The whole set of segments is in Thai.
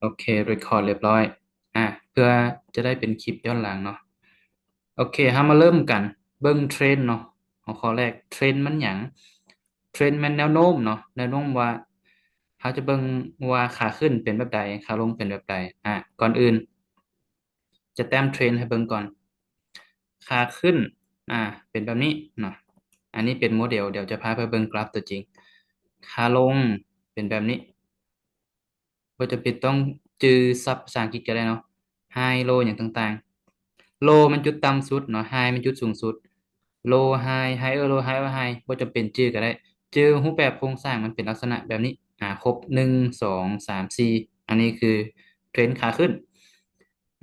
โอเคเรคคอร์ดเรียบร้อยเพื่อจะได้เป็นคลิปย้อนหลังเนาะโอเคมาเริ่มกันเบิ่งเทรนด์เนาะหัวข้อแรกเทรนด์มันหยังเทรนด์มันแนวโน้มเนาะแนวโน้มว่าเขาจะเบิ่งว่าขาขึ้นเป็นแบบใดขาลงเป็นแบบใดก่อนอื่นจะแต้มเทรนด์ให้เบิ่งก่อนขาขึ้นอ่าเป็นแบบนี้เนาะอันนี้เป็นโมเดลเดี๋ยวจะพาไปเบิ่งกราฟตัวจริงขาลงเป็นแบบนี้ ก็จะเป็นต้องจือศัพท์ภาษาอังกฤษก็ได้เนาะ high low อย่างต่างๆ low มันจุดต่ำสุดเนาะ high มันจุดสูงสุด low high higher low higher high บ่จำเป็นจื้อก็ได้จื้อรูปแบบโครงสร้างมันเป็นลักษณะแบบนี้ครบ1 2 3 4อันนี้คือเทรนด์ขาขึ้น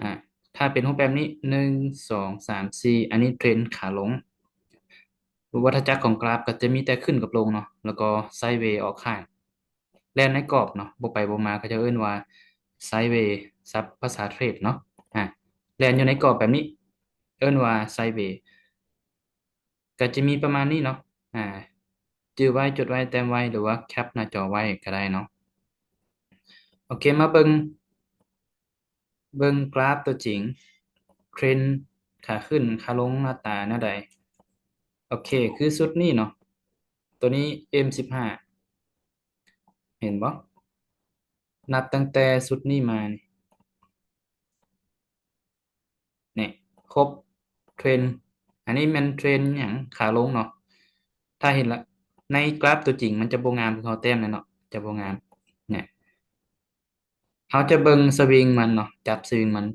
อ่าถ้าเป็นรูปแบบนี้1 2 3 4อันนี้เทรนด์ขาลงวัฏจักรของกราฟก็จะมีแต่ขึ้นกับลงเนาะแล้วก็ไซด์เวย์ออกข้าง แล่นในกรอบเนาะบ่ไปบ่มาก็จะเอิ้นว่าไซด์เวย์ซับภาษาเทรดเนาะอ่าแล่นอยู่ในกรอบแบบนี้เอิ้นว่าไซด์เวย์ก็จะมีประมาณนี้เนาะอ่าจื้อไว้จดไว้แต้มไว้หรือว่าแคปหน้าจอไว้ก็ได้เนาะโอเคมาเบิ่งกราฟตัวจริงเทรนด์ขาขึ้นขาลงหน้าตาแนวใดโอเคคือสุดนี้เนาะตัวนี้ M15 เห็นบ่นับตั้งแต่สุดนี้มานี่ เนี่ยครบเทรนอันนี้มันเทรนอย่างขาลงเนาะถ้าเห็นละในกราฟตัวจริงมันจะบ่งามคือเขาแต้มเลยเนาะจะบ่งามเนี่ยเขาจะเบิ่งสวิงมันเนาะจับสวิงมัน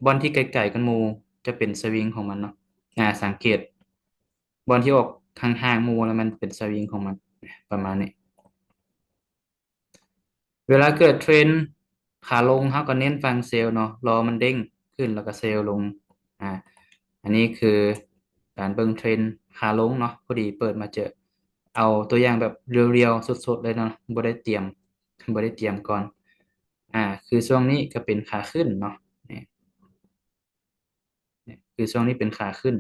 บอลที่ไกลๆกันหมู่จะเป็นสวิงของมันเนาะสังเกตบอลที่ออกห่างๆหมู่แล้วมันเป็นสวิงของมันประมาณนี้เวลาเกิดเทรนขาลงเขาก็เน้นฟังเซลล์เนาะรอมันเด้งขึ้นแล้วก็เซลล์ลงอ่า อันนี้คือการเบิ่งเทรนด์ขาลงเนาะพอดีเปิดมาเจอเอาตัวอย่างแบบเรียวๆสดๆเลยเนาะบ่ได้เตรียมก่อนคือช่วงนี้ก็เป็นขาขึ้นเนาะนี่นี่คือช่วงนี้เป็นขาขึ้น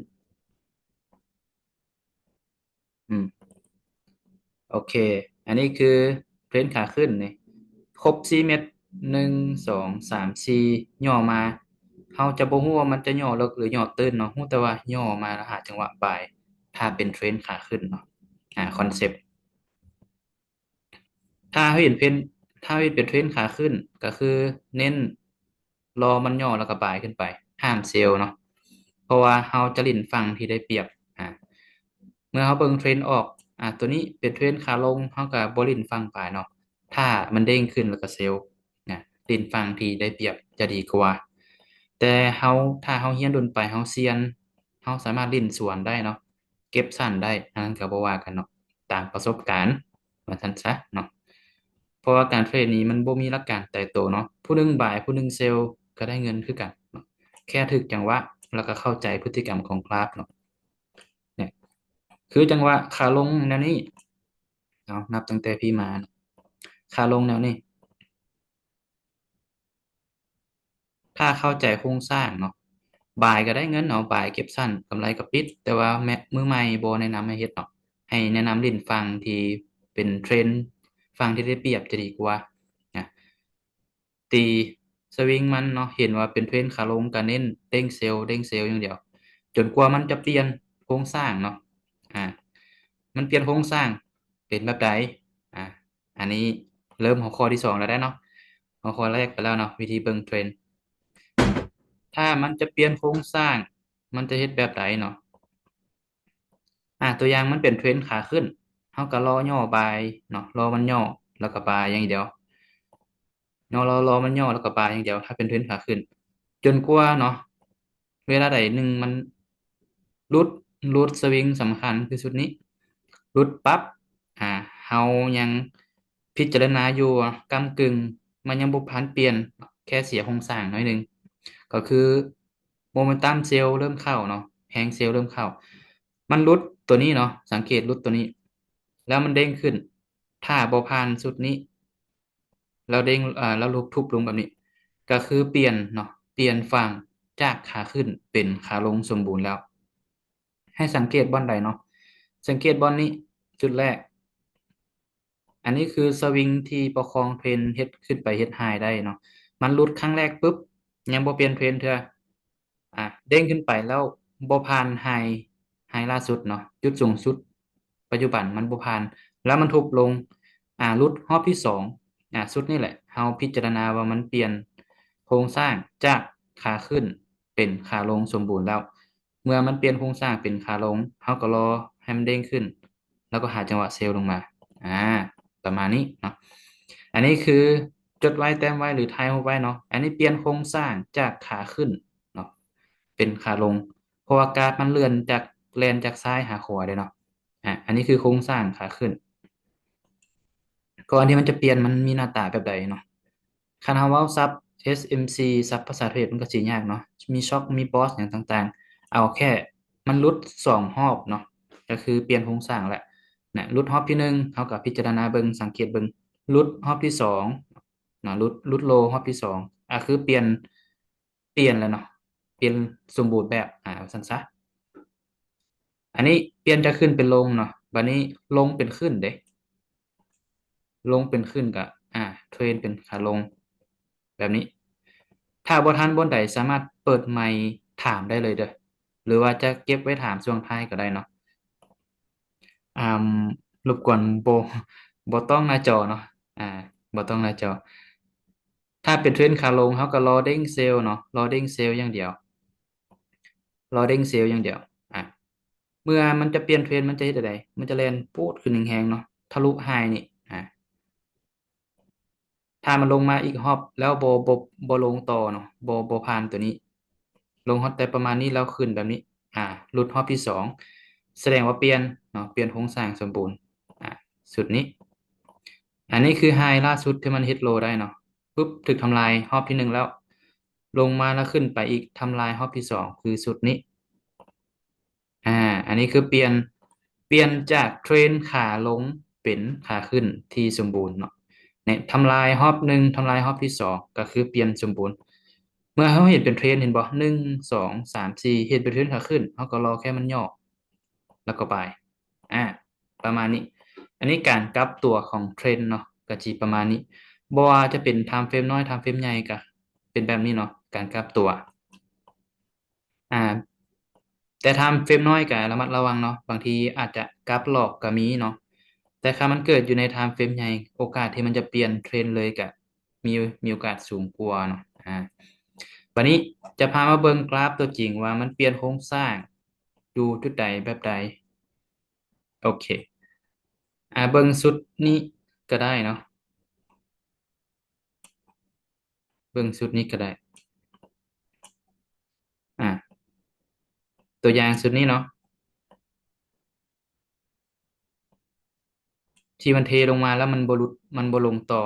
อืมโอเคอันนี้คือเทรนด์ขาขึ้นนี่ครบ4 เม็ด1 2 3 4ย่อมาเราจะบ่ฮู้ว่ามันจะย่อเลิกหรือย่อตื้นเนาะฮู้แต่ว่าย่อมาแล้วหาจังหวะบ่ายถ้าเป็นเทรนด์ขาขึ้นเนาะคอนเซปต์ ถ้าเขาเห็นเป็นถ้าเห็นเป็นเทรนด์ขาขึ้นก็คือเน้นรอมันย่อแล้วก็บายขึ้นไปห้ามเซลล์เนาะเพราะว่าเราจะลิ้นฝั่งที่ได้เปรียบเมื่อเขาเบิ่งเทรนด์ออกตัวนี้เป็นเทรนด์ขาลงเขาก็บ่ลิ้นฝั่งปลายเนาะถ้ามันเด้งขึ้นแล้วก็เซลล์นะลิ้นฝั่งที่ได้เปรียบจะดีกว่าแต่เราถ้าเราเรียนดนไปเราเซียนเราสามารถลิ้นสวนได้เนาะเก็บสั้นได้อันนั้นก็บ่ว่ากันเนาะตามประสบการณ์ว่าซั่นซะเนาะ เพราะว่าการเทรดนี้มันบ่มีหลักการตายตัวเนาะผู้หนึ่งบายผู้หนึ่งเซลล์ก็ได้เงินคือกันเนาะแค่ถึกจังหวะแล้วก็เข้าใจพฤติกรรมของกราฟเนาะเนี่ยคือจังหวะขาลงแนวนี้เอานับตั้งแต่พี่มาเนาะขาลงแนวนี้ถ้าเข้าใจโครงสร้างเนาะบายก็ได้เงินเนาะบายเก็บสั้นกำไรก็ปิดแต่ว่าแม้มือใหม่บ่แนะนำให้เฮ็ดเนาะให้แนะนำเล่นฝั่งที่เป็นเทรนด์ฝั่งที่ได้เปรียบจะดีกว่านะ ตีสวิงมันเนาะเห็นว่าเป็นเทรนขาลงก็เน้นเด้งเซลล์อย่างเดียวจนกว่ามันจะเปลี่ยนโครงสร้างเนาะอ่ามันเปลี่ยนโครงสร้างเป็นแบบใดอ่าอันนี้เริ่มหัวข้อที่สองแล้วได้เนาะหัวข้อแรกไปแล้วเนาะวิธีเบิ่งเทรนถ้ามันจะเปลี่ยนโครงสร้างมันจะเฮ็ดแบบใดเนาะตัวอย่างมันเป็นเทรนขาขึ้นเฮาก็รอย่อบายเนาะรอมันย่อแล้วก็บายอย่างเดียว รอมันย่อแล้วก็บายอย่างเดียวถ้าเป็นเทรนขาขึ้นจนกว่าเนาะเวลาใดหนึ่งมันรุดรุดสวิงสำคัญคือชุดนี้รุดปั๊บอ่าเฮายังพิจารณาอยู่ก้ำกึ่งมันยังบ่พันเปลี่ยนแค่เสียโครงสร้างน้อยหนึงก็คือโมเมนตัมเซลล์เริ่มเข้าเนาะแฮงเซลล์เริ่มเข้ามันรุดตัวนี้เนาะสังเกตรุดตัวนี้แล้วมันเด้งขึ้นถ้าบ่ผ่านสุดนี้ แล้วเด้งแล้วลบทุบลงแบบนี้ก็คือเปลี่ยนเนาะเปลี่ยนฝั่งจากขาขึ้นเป็นขาลงสมบูรณ์แล้วให้สังเกตบอลใดเนาะสังเกตบอลนี้จุดแรกอันนี้คือสวิงที่ประคองเพนเฮ็ดขึ้นไปเฮ็ดไฮได้เนาะ มันหลุดครั้งแรกปุ๊บยังบ่เปลี่ยนเทรนเทื่อเด้งขึ้นไปแล้วบ่ผ่านไฮล่าสุดเนาะจุดสูงสุดปัจจุบันมันบ่ผ่านแล้วมันทุบลงหลุดรอบที่สองสุดนี่แหละเฮาพิจารณาว่ามันเปลี่ยนโครงสร้างจากขาขึ้นเป็นขาลงสมบูรณ์แล้วเมื่อมันเปลี่ยนโครงสร้างเป็นขาลงเฮาก็รอให้มันเด้งขึ้นแล้วก็หาจังหวะเซลล์ลงมาอ่าประมาณนี้เนาะ อันนี้คือจดไว้แต้มไว้หรือทายเอาไว้เนาะอันนี้เปลี่ยนโครงสร้างจากขาขึ้นเนาะเป็นขาลงเพราะว่ากราฟมันเลื่อนจากแลนจากซ้ายหาขวาเลยเนาะอันนี้คือโครงสร้างขาขึ้นก่อนที่มันจะเปลี่ยนมันมีหน้าตาแบบใดเนาะคันเฮาเว้าซับ SMC ซับภาษาเทศมันก็สิยากเนาะมีช็อคมีบอสอย่างต่างๆเอาแค่มันหลุด2 รอบเนาะก็คือเปลี่ยนโครงสร้างแหละนะหลุดรอบที่หนึ่งเฮาก็พิจารณาเบิ่งสังเกตเบิ่ง รุดรอบที่สองเนาะรุดโลรอบที่สองคือเปลี่ยนแล้วเนาะเปลี่ยนสมบูรณ์แบบเอาสั้นซะอันนี้เปลี่ยนจะขึ้นเป็นลงเนาะบัดนี้ลงเป็นขึ้นเด้ลงเป็นขึ้นก็เทรนเป็นขาลงแบบนี้ถ้าบ่ทันบนใดสามารถเปิดไมค์ถามได้เลยเด้อหรือว่าจะเก็บไว้ถามช่วงท้ายก็ได้เนาะอ่ารบกวนบ่ต้องหน้าจอเนาะอ่าบ่ต้องหน้าจอ ถ้าเป็นเทรนขาลงเขาก็รอเด้งเซลล์เนาะรอเด้งเซลล์อย่างเดียวรอเด้งเซลล์อย่างเดียวอ่ะเมื่อมันจะเปลี่ยนเทรนมันจะเฮ็ดอะไรมันจะแล่นปูดขึ้นแรงๆเนาะทะลุไฮนี่อ่ะถ้ามันลงมาอีกรอบแล้วบ่ลงต่อเนาะบ่ผ่านตัวนี้ลงฮอตแต่ประมาณนี้แล้วขึ้นแบบนี้หลุดรอบที่สองแสดงว่าเปลี่ยนเนาะเปลี่ยนโครงสร้างสมบูรณ์อ่ะสุดนี้อันนี้คือไฮล่าสุดที่มันฮิตโลได้เนาะปุ๊บถึกทำลายรอบที่หนึ่งแล้วลงมาแล้วขึ้นไปอีกทำลายรอบที่สองคือสุดนี้ อ่าอันนี้คือเปลี่ยนจากเทรนขาลงเป็นขาขึ้นที่สมบูรณ์เนาะเนี่ยทำลายรอบหนึ่งทำลายรอบที่สองก็คือเปลี่ยนสมบูรณ์เมื่อเขาเห็นเป็นเทรนเห็นบ่1 2 3 4เห็นเป็นเทรนขาขึ้นเขาก็รอแค่มันย่อแล้วก็ไปอ่าประมาณนี้อันนี้การกลับตัวของเทรนเนาะก็จีประมาณนี้บ่ว่าจะเป็นไทม์เฟรมน้อยไทม์เฟรมใหญ่ก็เป็นแบบนี้เนาะการกลับตัว อ่าแต่ทำเฟรมน้อยก็ระมัดระวังเนาะบางทีอาจจะกราฟหลอกก็มีเนาะแต่ถ้ามันเกิดอยู่ในไทม์เฟรมใหญ่โอกาสที่มันจะเปลี่ยนเทรนด์เลยก็มีมีโอกาสสูงกว่าเนาะวันนี้จะพามาเบิ่งกราฟตัวจริงว่ามันเปลี่ยนโครงสร้างดูจุดใดแบบใดโอเคเบิ่งสุดนี้ก็ได้เนาะเบิ่งสุดนี้ก็ได้อ่าตัวอย่างสุดนี้เนาะที่มันเทลงมาแล้วมันบ่หลุดมันบ่ลงต่อ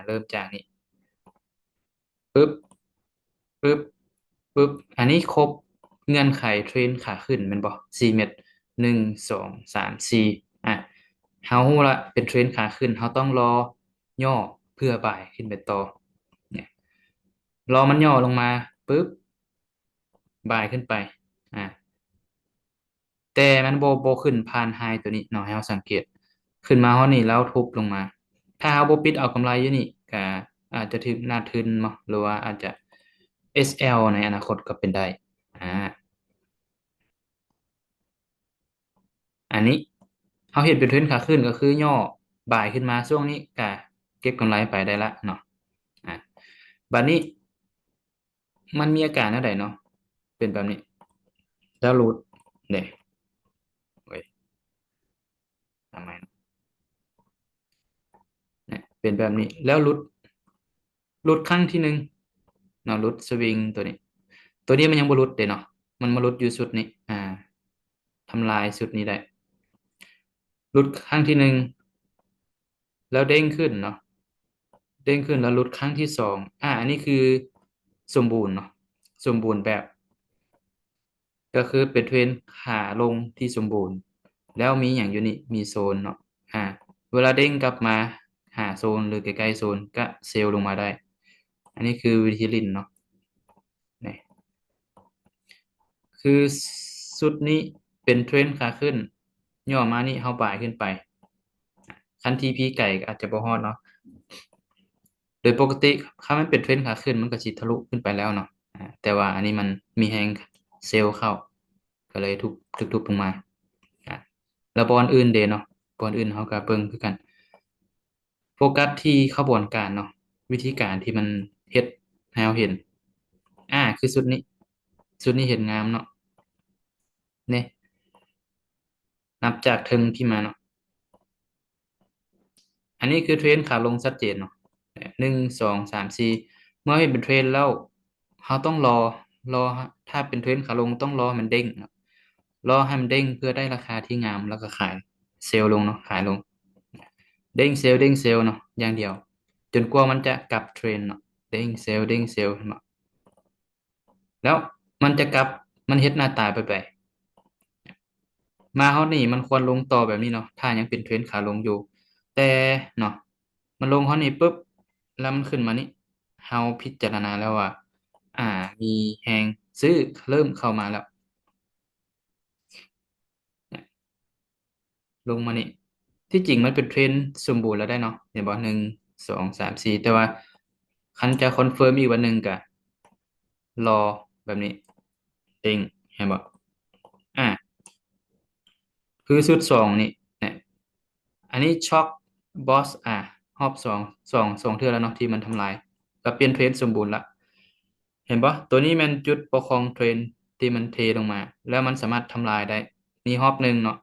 เริ่มจากนี้ปึ๊บ ปึ๊บปึ๊บอันนี้ครบเงื่อนไขเทรนขาขึ้นแม่นบ่4 เม็ด1 2 3 4เฮาฮู้ละเป็นเทรนขาขึ้นเฮาต้องรอย่อเพื่อบ่ายขึ้นไปต่อเนี่ยรอมันย่อลงมาปึ๊บบ่ายขึ้นไปอ่าแต่มันบ่ขึ้นผ่านไฮตัวนี้เนาะให้เราสังเกตขึ้นมาฮอดนี้แล้วทุบลงมาถ้าเราบ่ปิดเอากำไรอยู่นี่ก็อาจจะถึกหน้าทึนเนาะหรือว่าอาจจะ SL ในอนาคตก็เป็นได้อ่า อันนี้เขาเห็นเป็นเทรนด์ขาขึ้นก็คือย่อบ่ายขึ้นมาช่วงนี้ก็เก็บกำไรไปได้ละเนาะอ่ะบัดนี้มันมีอาการอะไรเนาะเป็นแบบนี้แล้วรูดเนี่ยเว้ยทำไมเนาะเนี่ยเป็นแบบนี้แล้วรุดครั้งที่หนึ่งเนาะรุดสวิงตัวนี้มันยังบ่รุดเด้เนาะมันมารุดอยู่สุดนี้ทำลายสุดนี้ได้รุดครั้งที่หนึ่งแล้วเด้งขึ้นเนาะเด้งขึ้นแล้วรุดครั้งที่สองอันนี้คือสมบูรณ์เนาะสมบูรณ์แบบ ก็คือเป็นเทรนขาลงที่สมบูรณ์แล้วมีอย่างอยู่นี่มีโซนเนาะอ่าเวลาเด้งกลับมาหาโซนหรือใกล้ๆโซนก็เซลล์ลงมาได้อันนี้คือวิธีลินเนาะนี่คือสุดนี้เป็นเทรนขาขึ้นย่อมานี่เฮาบ่ายขึ้นไปคันทีพีไก่ก็อาจจะบ่ฮอดเนาะ โดยปกติถ้ามันเป็นเทรนขาขึ้นมันก็สิทะลุขึ้นไปแล้วเนาะแต่ว่าอันนี้มันมีแฮงเซลล์เข้าก็เลยทุบลงมาอ่าแล้วบอลอื่นเด้เนาะบอลอื่นเขาก็เบิ่งคือกันโฟกัสที่ขบวนการเนาะวิธีการที่มันเฮ็ดให้เราเห็นคือสุดนี้เห็นงามเนาะเนี่ยนับจากเทิงที่มาเนาะ อันนี้คือเทรนขาลงชัดเจนเนาะ1 2 3 4เมื่อเห็นเป็นเทรนแล้วเขาต้องรอถ้าเป็นเทรนขาลงต้องรอให้มันเด้งเนาะรอให้มันเด้งเพื่อได้ราคาที่งามแล้วก็ขายเซลล์ลงเนาะขายลงเด้งเซลล์เนาะอย่างเดียวจนกว่ามันจะกลับเทรนเนาะเด้งเซลล์เนาะแล้วมันจะกลับมันเฮ็ดหน้าตาไปมาเฮานี่มันควรลงต่อแบบนี้เนาะถ้ายังเป็นเทรนขาลงอยู่แต่เนาะมันลงเฮานี่ปุ๊บแล้วมันขึ้นมานี่เฮาพิจารณาแล้วว่าอ่ามีแฮงซื้อเริ่มเข้ามาแล้วลงมานี่ที่จริงมันเป็นเทรนสมบูรณ์แล้วได้เนาะเห็นบ่1 2 3 4แต่ว่าคันจะคอนเฟิร์มอีกวันหนึ่งก็รอแบบนี้เด้งเห็นบ่อ่า คือชุดสองนี่เนี่ยอันนี้ช็อกบอสรอบสองเทื่อแล้วเนาะที่มันทำลายก็เปลี่ยนเทรนสมบูรณ์ละเห็นปะตัวนี้มันจุดประคองเทรนที่มันเทลงมาแล้วมันสามารถทำลายได้นี่รอบหนึ่งเนาะ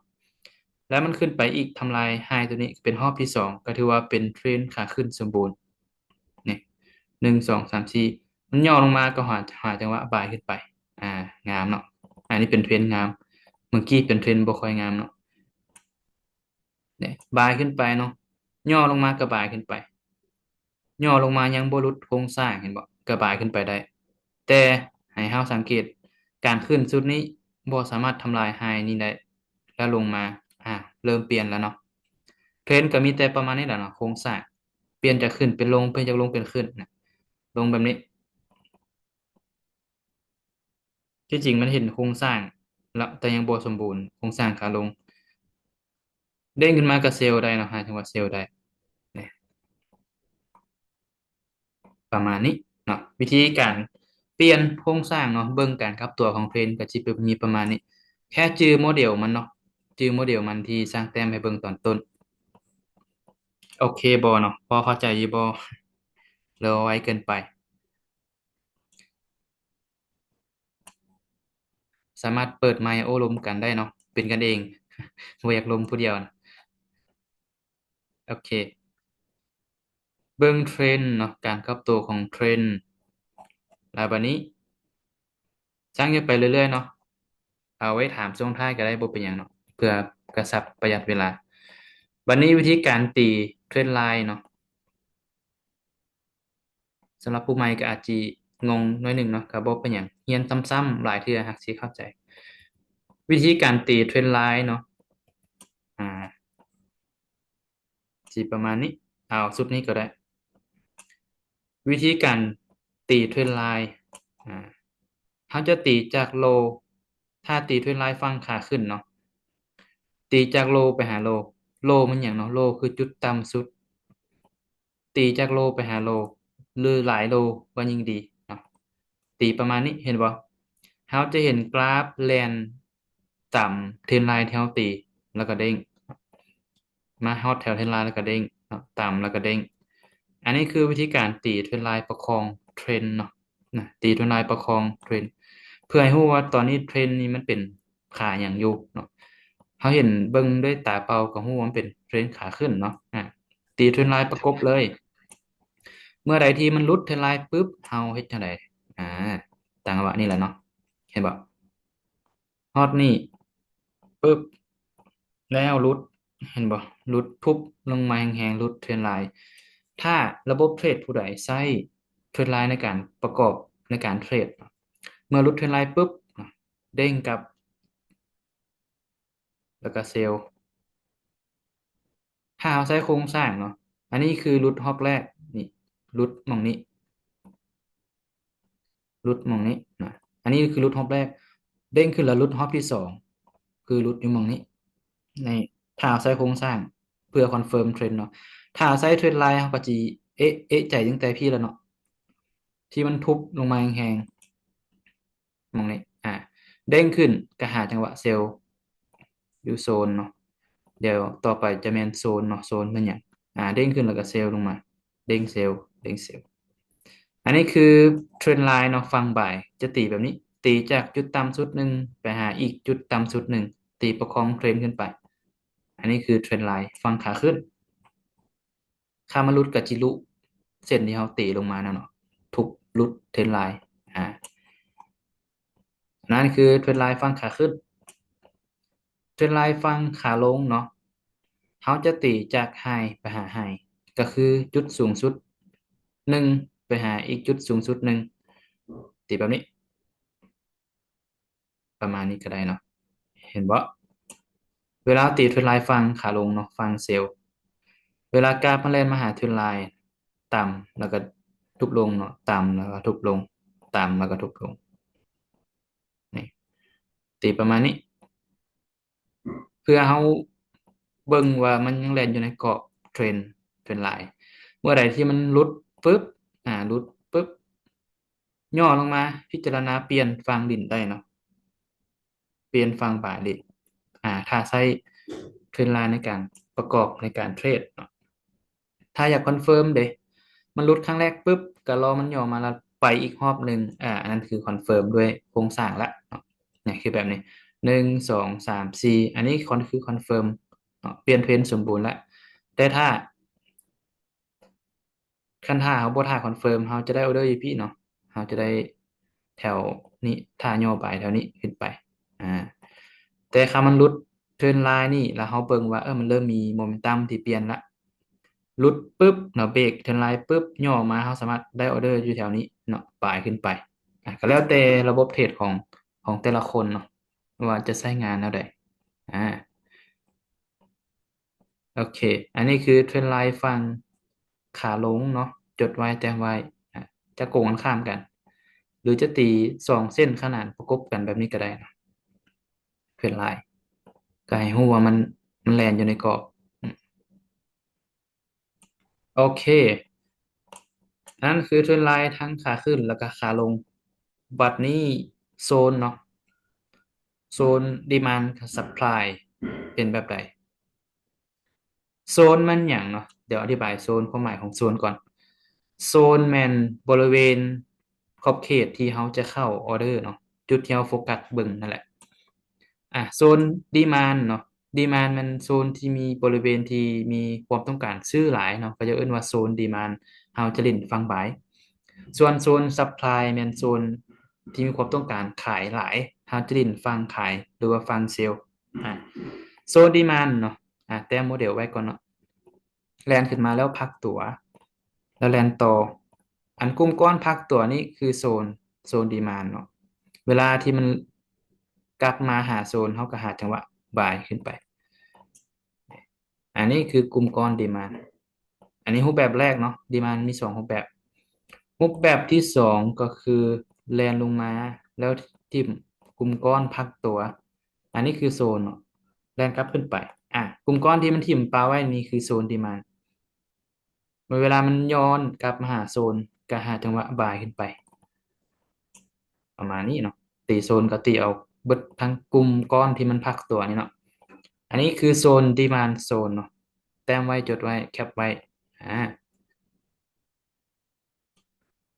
แล้วมันขึ้นไปอีกทำลายไฮตัวนี้เป็นรอบที่สองก็ถือว่าเป็นเทรนขาขึ้นสมบูรณ์เนี่ย1 2 3 4มันย่อลงมาก็หาจังหวะบ่ายขึ้นไปงามเนาะอันนี้เป็นเทรนงามเมื่อกี้เป็นเทรนบ่ค่อยงามเนาะ เนี่ยบายขึ้นไปเนาะย่อลงมากระบายขึ้นไปย่อลงมายังบ่หลุดโครงสร้างเห็นบ่กระบายขึ้นไปได้แต่ให้เฮาสังเกตการขึ้นสุดนี้บ่สามารถทำลายไฮนี้ได้แล้วลงมาเริ่มเปลี่ยนแล้วเนาะเทรนด์ก็มีแต่ประมาณนี้แหละเนาะโครงสร้างเปลี่ยนจากขึ้นเป็นลงเปลี่ยนจากลงเป็นขึ้นนะลงแบบนี้ที่จริงมันเห็นโครงสร้างแล้วแต่ยังบ่สมบูรณ์โครงสร้างขาลงเด้งขึ้นมากับเซลล์ได้เนาะหาจังหวะเซลล์ได้เนี่ย ประมาณนี้เนาะวิธีการเปลี่ยนโครงสร้างเนาะเบิ่งการขับตัวของเพลนก็สิเป็นมีประมาณนี้แค่จื่อโมเดลมันเนาะจื่อโมเดลมันที่สร้างแต้มให้เบิ่งตอนต้นโอเคบ่เนาะพอเข้าใจอยู่บ่หรือว่าไวเกินไปสามารถเปิดไมค์โอ้ลมกันได้เนาะเป็นกันเองบ่อยากลมผู้เดียวนะโอเคเบิ่งเทรนด์เนาะการขับตัวของเทรนด์แล้วบัดนี้สร้างอยู่ไปเรื่อยๆเนาะเอาไว้ถามช่วงท้ายก็ได้บ่เป็นหยังเนาะเพื่อกระชับประหยัดเวลาบัดนี้วิธีการตีเทรนด์ไลน์เนาะ สำหรับผู้ใหม่ก็อาจจิงงหน่อยหนึ่งเนาะก็บ่เป็นหยังเรียนซ้ำๆหลายเทื่อหักสิเข้าใจวิธีการตีเทรนไลน์เนาะอ่าสิประมาณนี้เอาสุดนี้ก็ได้วิธีการตีเทรนไลน์อ่าเขาจะตีจากโลถ้าตีเทรนไลน์ฝั่งขาขึ้นเนาะตีจากโลไปหาโลมันหยังเนาะโลคือจุดต่ำสุดตีจากโลไปหาโลหรือหลายโลก็ยิ่งดีเนาะตีประมาณนี้เห็นบ่เราจะเห็นกราฟแลนต่ำเทรนไลน์ที่เราตีแล้วก็เด้งมาฮอตแถวเทรนไลน์แล้วก็เด้งเนาะต่ำแล้วก็เด้งอันนี้คือวิธีการตีเทรนไลน์ประคองเทรนเนาะตีเทรนไลน์ประคองเทรนเพื่อให้รู้ว่าตอนนี้เทรนนี้มันเป็นขาอย่างอยู่เนาะเขาเห็นเบิ่งด้วยตาเปล่าก็รู้ว่ามันเป็นเทรนขาขึ้นเนาะตีเทรนไลน์ประกบเลย เมื่อใดที่มันหลุดเทรนไลน์ปุ๊บเฮาเฮ็ดจั่งใดอ่าจังหวะนี้แหละเนาะเห็นบ่ฮอดนี่ปึ๊บแล้วหลุดเห็นบ่หลุดทุบลงมาแรงๆหลุดเทรนไลน์ถ้าระบบเทรดผู้ใดใช้เทรนไลน์ในการประกอบในการเทรดเมื่อหลุดเทรนไลน์ปุ๊บเด้งกลับแล้วก็เซลล์ถ้าเราใช้โครงสร้างเนาะอันนี้คือหลุดฮอกแรกนี่หลุดหม่องนี้ รูทมองนี้นะอันนี้คือรูทฮอปแรกเด้งขึ้นแล้วรูทฮอปที่สองคือรูทอยู่มองนี้ในถ้าเอาใช้โครงสร้างเพื่อคอนเฟิร์มเทรนด์เนาะถ้าเอาใช้เทรนด์ไลน์เขาก็จะ เอ๊ะใจตั้งแต่พี่แล้วเนาะที่มันทุบลงมาแหงๆมองนี่เด้งขึ้นก็หาจังหวะเซลล์อยู่โซนเนาะเดี๋ยวต่อไปจะเป็นโซนเนาะโซนเป็นอย่างเด้งขึ้นแล้วก็เซลล์ลงมาเด้งเซลล์เด้งเซลล์อันนี้คือเทรนไลน์เนาะฟังบ่ายจะตีแบบนี้ตีจากจุดต่ำสุดหนึ่งไปหาอีกจุดต่ำสุดหนึ่งตีประคองเทรนขึ้นไปอันนี้คือเทรนไลน์ฟังขาขึ้นคามารุดกับจิรุเส้นที่เขาตีลงมาเนาะทุกรุดเทรนไลน์อ่านั่นคือเทรนไลน์ฟังขาขึ้นเทรนไลน์ฟังขาลงเนาะเขาจะตีจากไฮไปหาไฮก็คือจุดสูงสุดหนึ่งไปหาอีกจุดสูงสุดหนึ่งตีแบบนี้ประมาณนี้ก็ได้เนาะเห็นบ่เวลาตีเทรนไลน์ฟังขาลงเนาะฟังเซลล์เวลากราฟมันเล่นมาหาเทรนไลน์ต่ำแล้วก็ทุบลงเนาะต่ำแล้วก็ทุบลงต่ำแล้วก็ทุบลงนี่ตีประมาณนี้ เพื่อเราเบิ่งว่ามันยังแล่นอยู่ในกรอบเทรนไลน์เมื่อใดที่มันหลุดปึ๊บหลุดปึ๊บย่อลงมาพิจารณาเปลี่ยนฝั่งดินได้เนาะเปลี่ยนฝั่งบ่ายดินถ้าใช้เทรนไลน์ในการประกอบในการเทรดเนาะถ้าอยากคอนเฟิร์มเด้มันหลุดครั้งแรกปึ๊บก็รอมันย่อมาแล้วไปอีกรอบหนึ่งอันนั้นคือคอนเฟิร์มด้วยโครงสร้างละเนาะเนี่ยคือแบบนี้1 2 3 4อันนี้คือคอนเฟิร์มเนาะเปลี่ยนเทรนสมบูรณ์แล้วแต่ถ้าคันท่าเขาบ่ท่าคอนเฟิร์มเขาจะได้ออเดอร์อยู่พี่เนาะเขาจะได้แถวนี้ท่าย่อไปแถวนี้ขึ้นไปอ่าแต่คำมันหลุดเทรนไลน์นี่แล้วเขาเบิ่งว่ามันเริ่มมีโมเมนตัมที่เปลี่ยนละหลุดปุ๊บเนาะเบรกเทรนไลน์ปุ๊บย่อมาเขาสามารถได้ออเดอร์อยู่แถวนี้เนาะปลายขึ้นไปก็แล้วแต่ระบบเทรดของแต่ละคนเนาะว่าจะใช้งานแนวใดอ่า โอเคอันนี้คือเทรนไลน์ฝั่งขาลงเนาะจดไว้แต้มไว้อ่ะจะโกงกันข้ามกัน หรือจะตี2 เส้นขนานประกบกันแบบนี้ก็ได้เนาะเทรนไลน์ก็ให้รู้ว่ามันแลนอยู่ในกรอบอืมโอเคนั่นคือเทรนไลน์ทั้งขาขึ้นแล้วก็ขาลงบัดนี้โซนเนาะโซนดีมานด์กับซัพพลายเป็นแบบใด โซนมันอย่างเนาะเดี๋ยวอธิบายโซนความหมายของโซนก่อนโซนแมนบริเวณขอบเขตที่เขาจะเข้าออเดอร์เนาะจุดที่เราโฟกัสเบิ่งนั่นแหละโซนดีมานเนาะดีมานมันโซนที่มีบริเวณที่มีความต้องการซื้อหลายเนาะก็จะเอิ้นว่าโซนดีมานเราจะเล่นฟังบายส่วนโซนซัพพลายแมนโซนที่มีความต้องการขายหลายเราจะเล่นฟังขายหรือว่าฟังเซลล์อ่ะโซนดีมานเนาะแต้มโมเดลไว้ก่อนเนาะ แลนขึ้นมาแล้วพักตัวแล้วแลนต่ออันกลุ่มก้อนพักตัวนี้คือโซนดีมานด์เนาะเวลาที่มันกลับมาหาโซนเขาก็หาจังหวะบ่ายขึ้นไปอันนี้คือกลุ่มก้อนดีมานด์อันนี้รูปแบบแรกเนาะดีมานด์มี2 รูปแบบรูปแบบที่2ก็คือแลนลงมาแล้วทิ่มกลุ่มก้อนพักตัวอันนี้คือโซนเนาะแลนกลับขึ้นไปกลุ่มก้อนที่มันทิ่มปลาไว้นี่คือโซนดีมานด์ เวลามันย้อนกลับมาหาโซนก็หาจังหวะบ่ายขึ้นไปประมาณนี้เนาะตีโซนก็ตีเอาเบิดทั้งกลุ่มก้อนที่มันพักตัวนี่เนาะอันนี้คือโซนดีมานด์โซนเนาะแต้มไว้จดไว้แคปไว้อ่า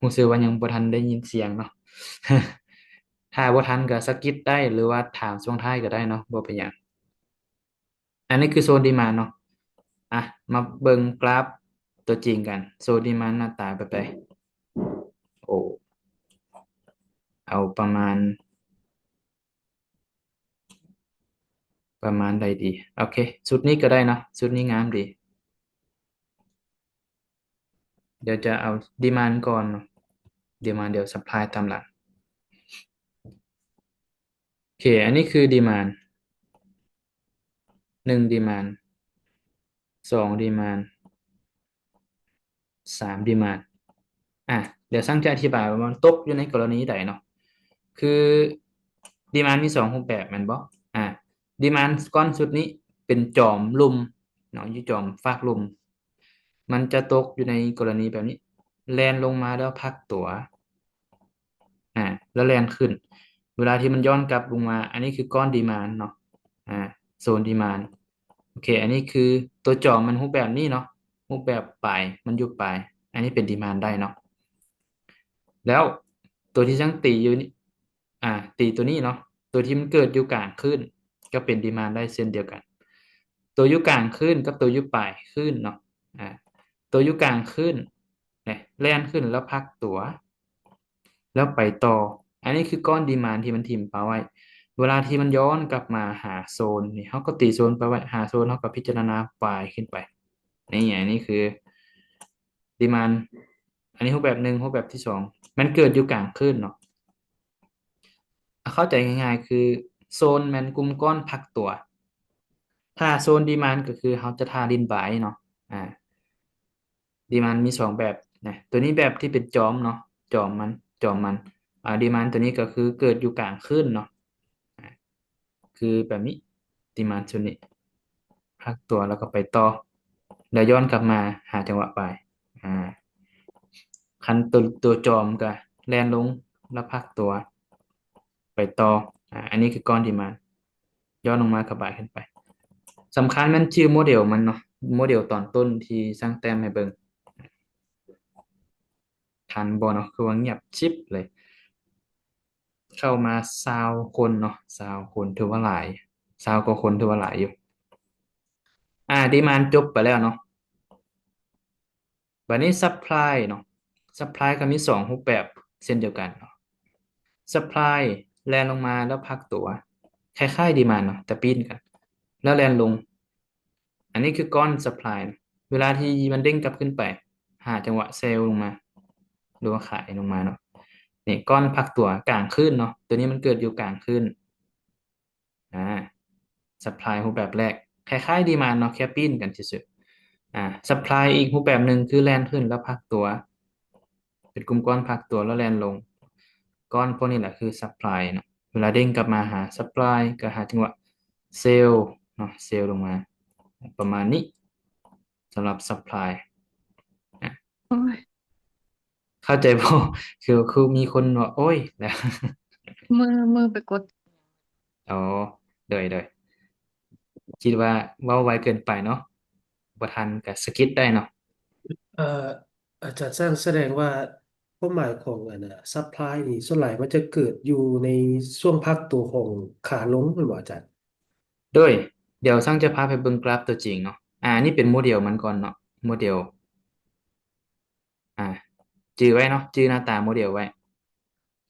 รู้สึกว่ายังบ่ทันได้ยินเสียงเนาะถ้าบ่ทันก็สะกิดได้หรือว่าถามช่วงท้ายก็ได้เนาะบ่เป็นหยังอันนี้คือโซนดีมานด์เนาะอ่ะมาเบิ่งกราฟตัวจริงกันโซนดีมานด์หน้าตาแบบใดโอ้เอาประมาณใดดีโอเคชุดนี้ก็ได้เนาะชุดนี้งามดีเดี๋ยวจะเอาดีมานก่อนเนาะดีมานเดี๋ยว supply ตามหลังโอเคอันนี้คือดีมาน1ดีมาน2ดีมาน3ดีมานอ่ะเดี๋ยวสร้างจะอธิบายว่ามันตกอยู่ในกรณีใดเนาะคือดีมานมี2 รูปแบบแมันบ่อ่ะดีมานก้อนสุดนี้เป็นจอมลุ่มเนาะอยู่จอมฟากลุ่ม มันจะตกอยู่ในกรณีแบบนี้แลนลงมาแล้วพักตัวแล้วแลนขึ้นเวลาที่มันย้อนกลับลงมาอันนี้คือก้อนดีมานด์เนาะโซนดีมานด์โอเคอันนี้คือตัวจอมันรูปแบบนี้เนาะรูปแบบปลายมันอยู่ปลายอันนี้เป็นดีมานด์ได้เนาะแล้วตัวที่ช่างตีอยู่นี่ตีตัวนี้เนาะตัวที่มันเกิดอยู่กลางขึ้นก็เป็นดีมานด์ได้เช่นเดียวกันตัวอยู่กลางขึ้นกับตัวอยู่ปลายขึ้นเนาะอ่าตัวอยู่กลางขึ้นเนี่ยแล่นขึ้นแล้วพักตัว แล้วไปต่อ อันนี้คือก้อนดีมานด์ที่มันทิ่มปลาไว้ เวลาที่มันย้อนกลับมาหาโซนนี่เขาก็ตีโซนไปไว้หาโซนเขาก็พิจารณาปลายขึ้นไปนี่ไงนี่คือดีมานด์อันนี้รูปแบบหนึ่งรูปแบบที่สองมันเกิดอยู่กลางคลื่นเนาะเข้าใจง่ายๆคือโซนมันกลุ่มก้อนพักตัว ถ้าโซนดีมานด์ก็คือเขาจะทาดินไบเนาะอ่าดีมานด์มีสองแบบนะตัวนี้แบบที่เป็นจอมเนาะจอมมันจอมมันดีมานด์ตัวนี้ก็คือเกิดอยู่กลางคลื่นเนาะ คือแบบนี้ตีมานชุดนี้พักตัวแล้วก็ไปต่อแล้วย้อนกลับมาหาจังหวะไปอ่าคันตัวจอมก็แลนลงแล้วพักตัวไปต่ออันนี้คือก้อนดีมานย้อนลงมากระบายขึ้นไปสำคัญมันชื่อโมเดลมันเนาะโมเดลตอนต้นที่สร้างแต้มให้เบิ่งทันบ่เนาะคือว่าเงียบชิบเลยเข้ามา20 คนเนาะ20 คนถือว่าหลาย20 กว่าคนถือว่าหลายอยู่ดีมานจบไปแล้วเนาะ บัดนี้ supply เนาะ supply ก็มีสองรูปแบบเช่นเดียวกันเนาะ supply แลนลงมาแล้วพักตัวคล้ายๆ demand เนาะแต่ปีนกันแล้วแลนลงอันนี้คือก้อน supply นะเวลาที่มันเด้งกลับขึ้นไปหาจังหวะเซลล์ลงมาหรือว่าขายลงมาเนาะนี่ก้อนพักตัวกลางขึ้นเนาะตัวนี้มันเกิดอยู่กลางขึ้นอ่า supply รูปแบบแรกคล้ายๆ demand เนาะแค่ปีนกันเฉยๆsupply อีกรูปแบบหนึ่งคือแลนขึ้นแล้วพักตัว เป็นกลุ่มก้อนพักตัวแล้วแลนลงก้อนพวกนี้แหละคือ supply เนาะเวลาเด้งกลับมาหา supply ก็หาจังหวะเซลล์เนาะเซลล์ลงมาประมาณนี้สำหรับ supply อ่ะโอ้ยเข้าใจป่ะคือมีคนว่าโอ้ยแล้ว มือไปกดอ๋อเดยคิดว่าเว้าไวเกินไปเนาะบ่ทันกับสกิปได้เนาะเอ่ออาจารย์สร้างแสดงว่าความหมายของอันน่ะซัพพลายนี่ส่วนใหญ่มันจะเกิดอยู่ในช่วงพักตัวของขาลงหรือเปล่าอาจารย์โดยเดี๋ยวสร้างจะพาไปเบิ่งกราฟตัวจริงเนาะนี่เป็นโมเดลมันก่อนเนาะโมเดลอ่าจือไว้เนาะจือหน้าตาโมเดลไว้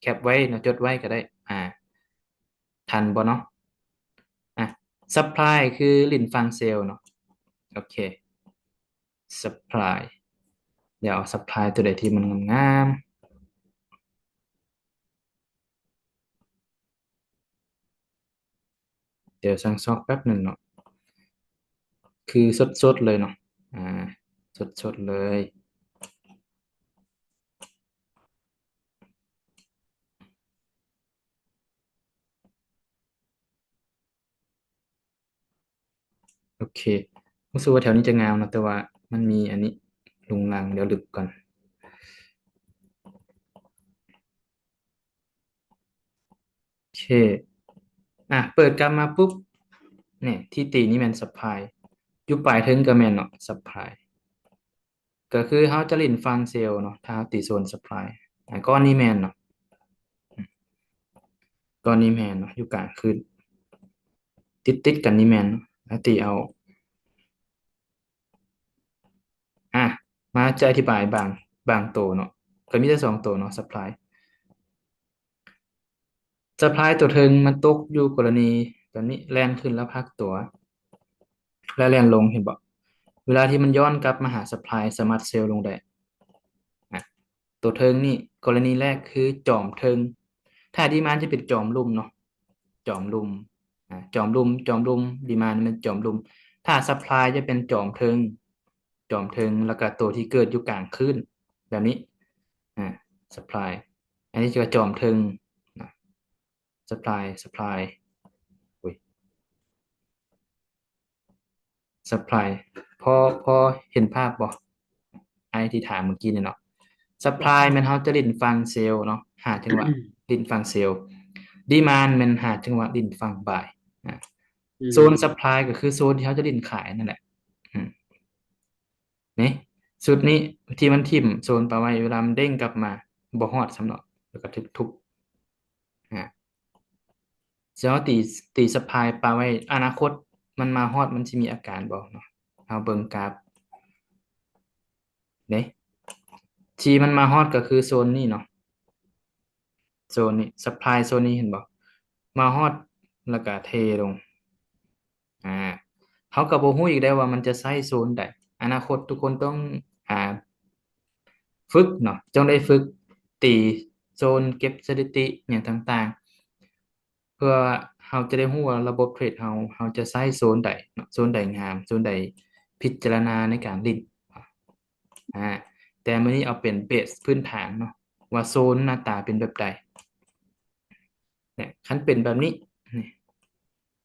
แคปไว้เนาะจดไว้ก็ได้ทันบ่เนาะอ่ะ supply คือลิ้นฟังเซลล์เนาะโอเค supply เดี๋ยวเอา supply ตัวใดที่มันงามๆเดี๋ยวสั่งซอกแป๊บหนึ่งเนาะคือสดๆเลยเนาะอ่าสดๆเลยโอเครู้สึกว่าแถวนี้จะงามนะแต่ว่ามันมีอันนี้ลุงลังเดี๋ยวลึกก่อนโอเคเปิดกลับมาปุ๊บเนี่ยที่ตีนี่แมน supply อยู่ปลายถึงก็แมนเนาะ supply ก็คือเขาจะเล่นฟังเซลล์เนาะถ้าเราตีโซน supply ก้อนนี้แมนเนาะก้อนนี้แมนเนาะอยู่กลางคืนติดกันนี่แมนเนาะแล้วตีเอาอ่ะมาจะอธิบายบางตัวเนาะก็มีแต่2 ตัวเนาะ supply ตัวเทิงมันตกอยู่กรณีตอนนี้แลนขึ้นแล้วพักตัวแล้วแลนลงเห็นบ่เวลาที่มันย้อนกลับมาหา supply สามารถเซลล์ลงได้อ่ะตัวเทิงนี่กรณีแรกคือจอมเทิงถ้าดีมานจะเป็นจอมลุ่มเนาะ จอมรุมจอมรุมดีมานด์มันจอมรุมถ้าซัพพลายจะเป็นจอมเทิงแล้วก็ตัวที่เกิดอยู่กลางคืนแบบนี้อ่าซัพพลายอันนี้จะจอมเทิงนะซัพพลายอุ้ยซัพพลายพอพอเห็นภาพบ่ ที่ถามเมื่อกี้เนี่ยเนาะ supply แมันเขาจะลิ้นฟังเซลล์เนาะหาจังหวะลิ้นฟังเซลล์ demand แมันหาจังหวะลิ้นฟังบ่ายอ่ะอืโซน ม supply ก็คือโซนที่เขาจะลิ้นขายนั่นแหละอืมนี่สุดนี้ที่มันทิ่มโซนปลาไว้เวลามันเด้งกลับมาบ่ฮอดสำหรับแล้วก็ทึกทุบอ่ะเจ้าตีสะพายปลาไว้อนาคตมันมาฮอดมันจะมีอาการบอกเนาะเอาเบิ่งกราฟเนี่ยที่มันมาฮอดก็คือโซนนี้เนาะโซนนี้สะพายโซนนี้เห็นบอกมาฮอดแล้วก็เทลงอ่าเขาก็บ่ฮู้อีกได้ว่ามันจะใช้โซนใดอนาคตทุกคนต้องอ่าฝึกเนาะจงได้ฝึกตีโซนเก็บสถิติเนี่ยต่างๆเพื่อเราจะได้รู้ว่าระบบเทรดเราจะใช้โซนใดเนาะโซนใดงามโซนใดพิจารณาในการเล่นอ่าแต่มื้อนี้เอาเป็นเบสพื้นฐานเนาะว่าโซนหน้าตาเป็นแบบใดเนี่ยคันเป็นแบบนี้นี่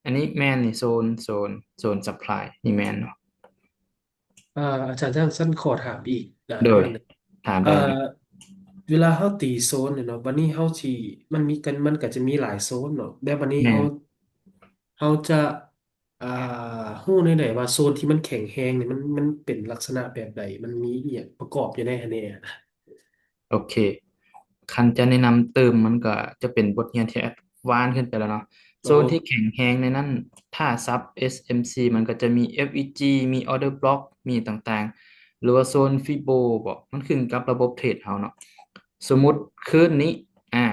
อันนี้แม่นนี่โซน supply นี่แม่นเนาะอาจารย์สั้นขอถามอีกโดยอย่างหนึ่งถามเอ่อได้เลยเวลาเขาตีโซนเนี่ยเนาะวันนี้เขาที่มันก็จะมีหลายโซนเนาะแบบวันนี้แม่น เขาจะอ่าฮู้ในไหนว่าโซนที่มันแข็งแรงเนี่ยมันเป็นลักษณะแบบใดมันมีอหย่างประกอบอยู่ในอันเนี้ยโอเคคันจะแนะนำเติมมันก็จะเป็นบทเรียนที่แอดวานซ์ขึ้นไปแล้วเนาะโซโอ้นที่แข็งแรงในนั้นถ้าซับ SMC มันก็จะมี FEG มี Order Block มีต่างๆหรือว่าโซนฟิโบบอกมันขึ้นกับระบบเทรดเฮาเนาะสมมุติคืนนี้อ่า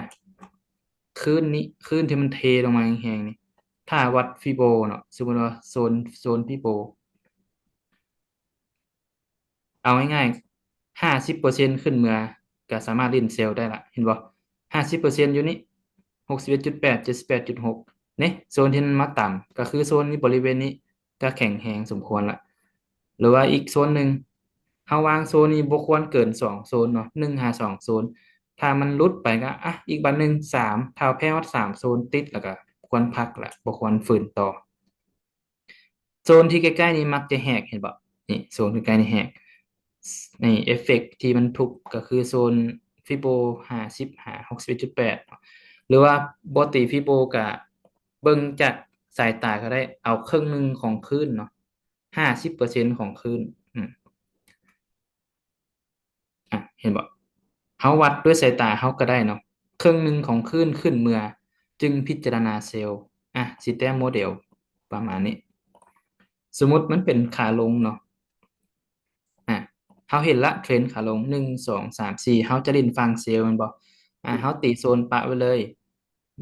คืนที่มันเทลงมาแรงๆนี่ถ้าวัดฟิโบเนาะสมมุติว่าโซนฟิโบ เอาง่ายๆ50%ขึ้นเมื่อก็สามารถเล่นเซลล์ได้ละเห็นบ่50%อยู่นี่61.8 78.6เนี่ยโซนที่มันมาต่ำก็คือโซนนี้บริเวณนี้ก็แข็งแรงสมควรละหรือว่าอีกโซนหนึ่งเฮาวางโซนนี้บ่ควรเกิน2โซนเนาะ1 5 2โซนถ้ามันหลุดไปก็อีกบัดหนึ่ง3ถ้าแพ้ฮอด3โซนติดแล้วก็ควรพักละบ่ควรฝืนต่อ โซนที่ใกล้ๆนี้มักจะแหกเห็นบ่นี่โซนใกล้ๆนี่แหกในเอฟเฟกต์ที่มันทุกก็คือโซนฟิโบ50 61.8หรือว่าบ่ตีฟิโบก็เบิ่งจากสายตาก็ได้เอาครึ่งหนึงของคลื่นเนาะ50%ของคลื่นเห็นบ่เฮาวัดด้วยสายตาเฮาก็ได้เนาะครึ่งหนึงของคลื่นขึ้นเมื่อจึงพิจารณาเซลล์สิแต้มโมเดลประมาณนี้สมมุติมันเป็นขาลงเนาะ เขาเห็นละเทรนขาลง1 2 3 4เขาจะดินฟังเซลล์มันบอกเขาตีโซนปะไว้เลย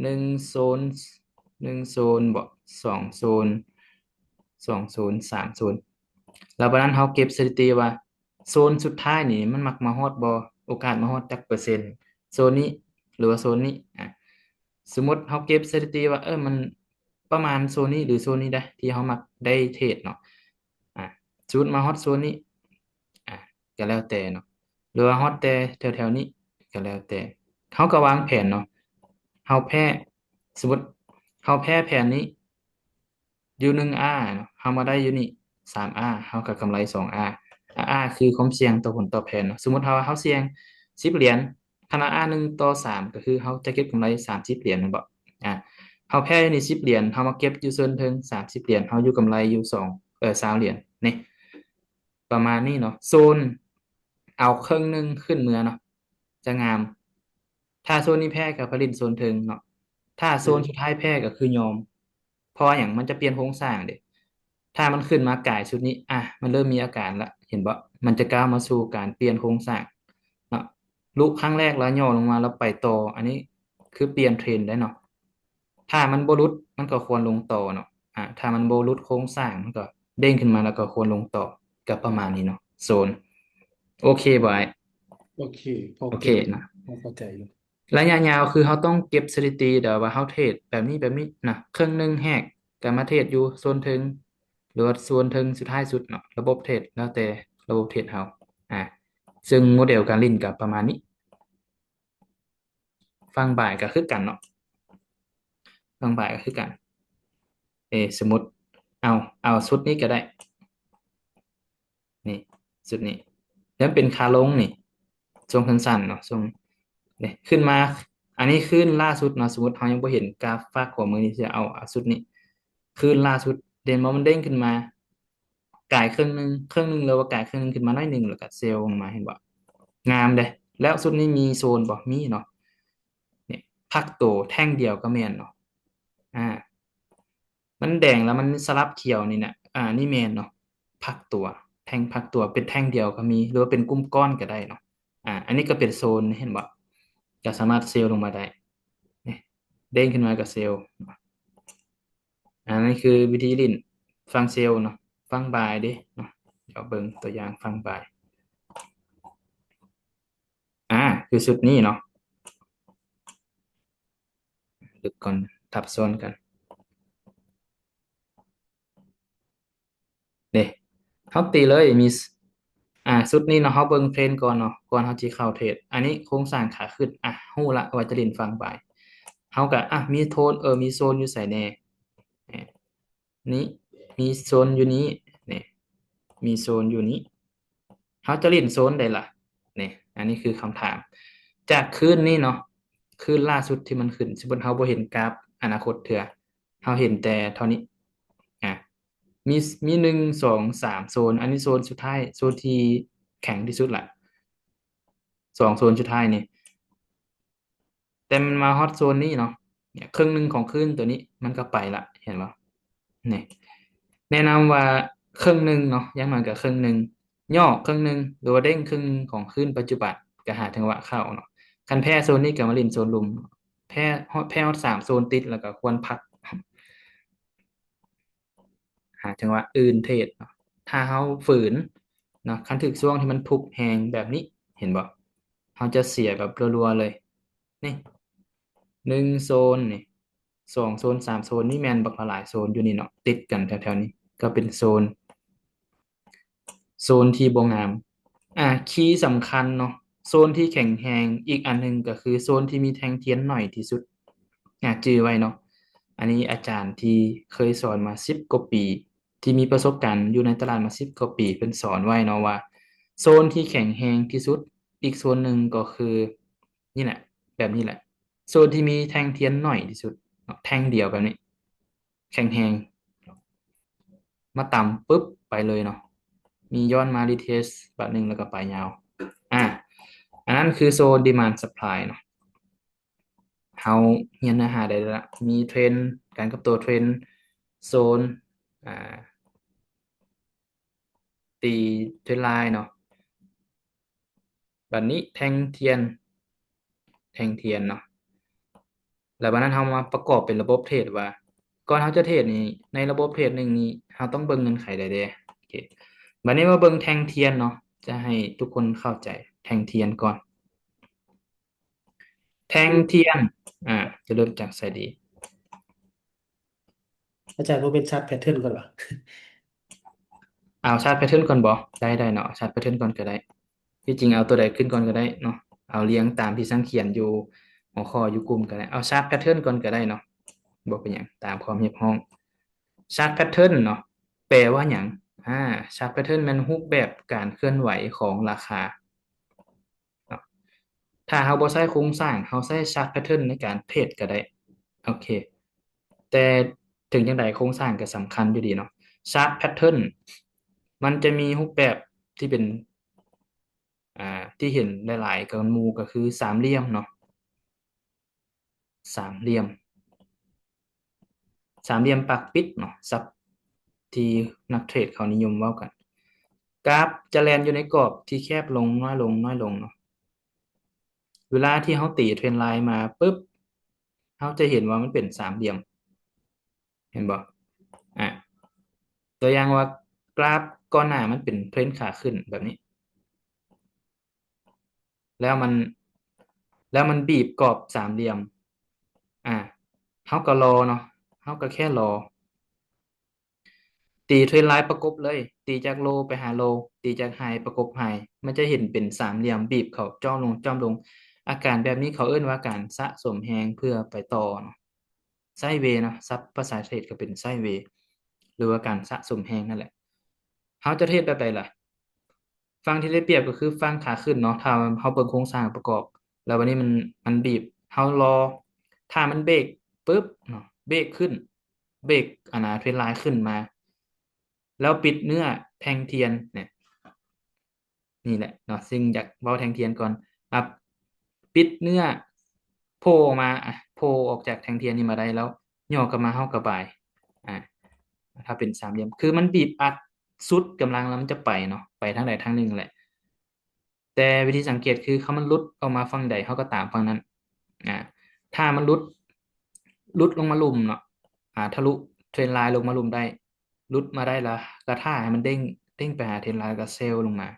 หนึ่งโซน1 โซนบอก2 โซน2 โซน3 โซนแล้ววันนั้นเขาเก็บสถิติว่าโซนสุดท้ายนี่มันมักมาฮอดบอโอกาสมาฮอดจักเปอร์เซ็นต์โซนนี้หรือว่าโซนนี้สมมติเขาเก็บสถิติว่ามันประมาณโซนนี้หรือโซนนี้ได้ที่เขามักได้เทรดเนาะอ่ะสมมติมาฮอตโซนนี้อ่ะ ก็แล้วแต่เนาะหรือว่าฮอดแต่แถวๆนี้ก็แล้วแต่เขาก็วางแผนเนาะเขาแพ้สมมติเขาแพ้แผนนี้อยู่1 R เนาะเขามาได้อยู่นี่3 R เขาก็กำไร2 R R คือความเสี่ยงต่อผลตอบแทนเนาะสมมติเขาเสี่ยง10 เหรียญขนาด R 1 ต่อ 3ก็คือเขาจะเก็บกำไร30 เหรียญนั่นบ่อ่าเขาแพ้อยู่นี่10 เหรียญเขามาเก็บอยู่ส่วนถึง30 เหรียญเขาอยู่กำไรอยู่3 เหรียญนี่ประมาณนี้เนาะโซน เอาครึ่งหนึ่งขึ้นเมือเนาะจะงามถ้าโซนนี้แพ้กับผลิตโซนเทิงเนาะถ้าโซนสุดท้ายแพ้ก็คือยอมเพราะอย่างมันจะเปลี่ยนโครงสร้างเด็ถ้ามันขึ้นมากายชุดนี้มันเริ่มมีอาการละเห็นบ่มันจะก้าวมาสู่การเปลี่ยนโครงสร้างเนาะลุกครั้งแรกแล้วย่อลงมาแล้วไปต่ออันนี้คือเปลี่ยนเทรนด์ได้เนาะถ้ามันบ่หลุดมันก็ควรลงต่อเนาะถ้ามันบ่หลุดโครงสร้างมันก็เด้งขึ้นมาแล้วก็ควรลงต่อกับประมาณนี้เนาะโซน โอเคบอยโอเคพอโอเคเก็ตอยู่นะพอเข้าใจอยู่ระยะยาวคือเขาต้องเก็บสถิติเดี๋ยวว่าเขาเทรดแบบนี้นะครึ่งหนึ่งแหกกับมาเทรดอยู่โซนถึงหรือว่าโซนถึงสุดท้ายสุดเนาะระบบเทรดแล้วแต่ระบบเทรดเขาอ่าซึ่งโมเดลการเล่นกับประมาณนี้ฟังบ่ายก็คือกันเนาะฟังบ่ายก็คือกันสมมติเอาเอาชุดนี้ก็ได้นี่ชุดนี้ แล้วเป็นขาลงนี่ทรงสั้นๆเนาะทรงเนี่ยขึ้นมาอันนี้ขึ้นล่าสุดเนาะสมมติเรายังบ่เห็นกราฟฝากขวามือนี่จะเอาสุดนี้ขึ้นล่าสุดเด่นมันเด้งขึ้นมาก่ายครึ่งหนึงแล้วว่ากายครึ่งหนึงขึ้นมาหน้อยหนึงแล้วก็เซลล์ลงมาเห็นบ่งามเด้แล้วสุดนี้มีโซนบ่มีเนาะเนี่ยพักโตแท่งเดียวก็แม่นเนาะอ่า มันแดงแล้วมันสลับเขียวนี่นะนี่แมนเนาะพักตัวแท่งพักตัวเป็นแท่งเดียวก็มีหรือว่าเป็นกลุ่มก้อนก็ได้เนาะอันนี้ก็เป็นโซนเห็นบ่จะสามารถเซลล์ลงมาได้นี่เด้งขึ้นมากับเซลล์อันนี้คือวิธีลิ้นฟังเซลล์เนาะฟังบายเด้เนาะเดี๋ยวเบิ่งตัวอย่างฟังบายคือสุดนี้เนาะดึกก่อนทับซ้อนกันเด้เขาตีเลยมีสุดนี้เนาะเขาเบิ่งเทรนก่อนเนาะก่อนเขาจีเข้าเทรดอันนี้โครงสร้างขาขึ้นฮู้ละว่าจะเล่นฟังบ่ายเขาก็มีโทนมีโซนอยู่ใส่แน่เอ่อนี้มีโซนอยู่นี้นี่มีโซนอยู่นี้เขาจะเล่นโซนใดล่ะนี่อันนี้คือคำถามจากคืนนี้เนาะคืนล่าสุดที่มันขึ้นสมมุติเราบ่เห็นกราฟอนาคตเถื่อเราเห็นแต่เท่านี้อ่ะ มีมี1 2 3โซนอันนี้โซนสุดท้ายโซนที่แข็งที่สุดแหละ2 โซนสุดท้ายนี่แต่มันมาฮอตโซนนี้เนาะเนี่ยครึ่งหนึ่งของคลื่นตัวนี้มันก็ไปละเห็นปะเนี่ยแนะนำว่าครึ่งหนึ่งเนาะอยังมากกับครึ่งหนึ่งย่อครึ่งหนึ่งหรือว่าเด้งครึ่งหนึ่งของคลื่นปัจจุบันก็หาจังหวะเข้าเนาะคันแพ้โซนนี้กับมาลินโซนลุมแพ้ฮอต3 โซนติดแล้วก็ควรพัก หาจังหวะอื่นเทรดเนาะถ้าเขาฝืนเนาะคันถึกช่วงที่มันทุกแหงแบบนี้เห็นบ่เขาจะเสียแบบรัวๆเลยนี่1 โซนนี่2 โซน3 โซนนี่แมนบักละหลายโซนอยู่นี่เนาะติดกันแถวๆนี้ก็เป็นโซนที่บ่งามคีย์สำคัญเนาะโซนที่แข็งแรงอีกอันหนึงก็คือโซนที่มีแท่งเทียนหน่อยที่สุดจื้อไว้เนาะอันนี้อาจารย์ที่เคยสอนมา10 กว่าปีที่มีประสบการณ์อยู่ในตลาดมา10 กว่าปีเพิ่นสอนไว้เนาะว่าโซนที่แข็งแรงที่สุดอีกโซนหนึ่งก็คือนี่แหละแบบนี้แหละโซนที่มีแท่งเทียนหน่อยที่สุดเนาะแท่งเดียวแบบนี้แข็งแรงมาต่ำปุ๊บไปเลยเนาะมีย้อนมารีเทสแบบหนึ่งแล้วก็ไปยาวอ่าอันนั้นคือโซน demand supply เนาะเฮาเรียนเนื้อหาได้แล้วละมีเทรนด์การกับตัวเทรนด์โซนอ่าตีเทรนไลน์เนาะแบบนี้แทงเทียนเนาะแล้ววันนั้นเรามาประกอบเป็นระบบเทรดว่าก่อนเราจะเทรดนี่ในระบบเทรดหนึ่งนี้เราต้องเบิ่งเงื่อนไขใดเด้โอเควันนี้มาเบิ่งแทงเทียนเนาะจะให้ทุกคนเข้าใจแทงเทียนก่อนแทงเทียนจะเริ่มจากไซดี อาจารย์ว่าเป็นชาร์ตแพทเทิร์นก่อนวะ เอาชาร์ตแพทเทิร์นก่อนบ่ได้เนาะชาร์ตแพทเทิร์นก่อนก็ได้ที่จริงเอาตัวใดขึ้นก่อนก็ได้เนาะเอาเรียงตามที่สังเขียนอยู่หัวข้ออยู่กลุ่มก็ได้เอาชาร์ตแพทเทิร์นก่อนก็ได้เนาะบ่เป็นหยังตามความเรียบร้อยชาร์ตแพทเทิร์นเนาะแปลว่าหยังชาร์ตแพทเทิร์นมันรูปแบบการเคลื่อนไหวของราคาเนาะถ้าเราบ่ใช้โครงสร้างเราใช้ชาร์ตแพทเทิร์นในการเทรดก็ได้โอเคแต่ถึงจังใดโครงสร้างก็สำคัญอยู่ดีเนาะชาร์ตแพทเทิร์นมันจะมีรูปแบบที่เป็น ที่เห็นหลายๆกับหมู่ก็คือสามเหลี่ยมเนาะสามเหลี่ยมสามเหลี่ยมปากปิดเนาะศัพท์ที่นักเทรดเขานิยมเว้ากันกราฟจะแล่นอยู่ในกรอบที่แคบลงน้อยลงน้อยลงเนาะเวลาที่เขาตีเทรนไลน์มาปุ๊บเขาจะเห็นว่ามันเป็นสามเหลี่ยมเห็นบ่อ่ะตัวอย่างว่ากราฟก่อนหน้ามันเป็นเทรนขาขึ้นแบบนี้แล้วมันแล้วมันบีบกรอบสามเหลี่ยมอ่ะเขาก็รอเนาะเขาก็แค่รอ ตีเทรนไลน์ประกบเลยตีจากโลไปหาโลตีจากไฮประกบไฮมันจะเห็นเป็นสามเหลี่ยมบีบเขาจ้อมลงอาการแบบนี้เขาเอิ้นว่าการสะสมแฮงเพื่อไปต่อเนาะไซด์เวย์เนาะซับภาษาเทรดก็เป็นไซด์เวย์หรือว่าการสะสมแฮงนั่นแหละเขาจะเทรดแบบใดล่ะ ฝั่งที่ได้เปรียบก็คือฝั่งขาขึ้นเนาะถ้าเราเบิ่งโครงสร้างประกอบแล้ววันนี้มันบีบเรารอถ้ามันเบรกปุ๊บเนาะเบรกขึ้นเบรกเทรนไลน์ขึ้นมาแล้วปิดเนื้อแทงเทียนเนี่ยนี่แหละเนาะซึ่งอยากเว้าแทงเทียนก่อนอ่ะปิดเนื้อโผล่ออกมาโผล่ออกจากแทงเทียนนี่มาได้แล้วย่อกลับมาเฮากระบายอ่าถ้าเป็นสามเหลี่ยมคือมันบีบอัดสุดกำลังแล้วมันจะไปเนาะไปทางใดทางหนึ่งแหละ แต่วิธีสังเกตคือเขามันหลุดออกมาฝั่งใดเขาก็ตามฝั่งนั้นอ่าถ้ามันหลุดลงมาลุมเนาะทะลุเทรนไลน์ลงมาลุมได้หลุดมาได้แล้วก็ท่าให้มันเด้งไปหาเทรนไลน์กับเซลล์ลงมา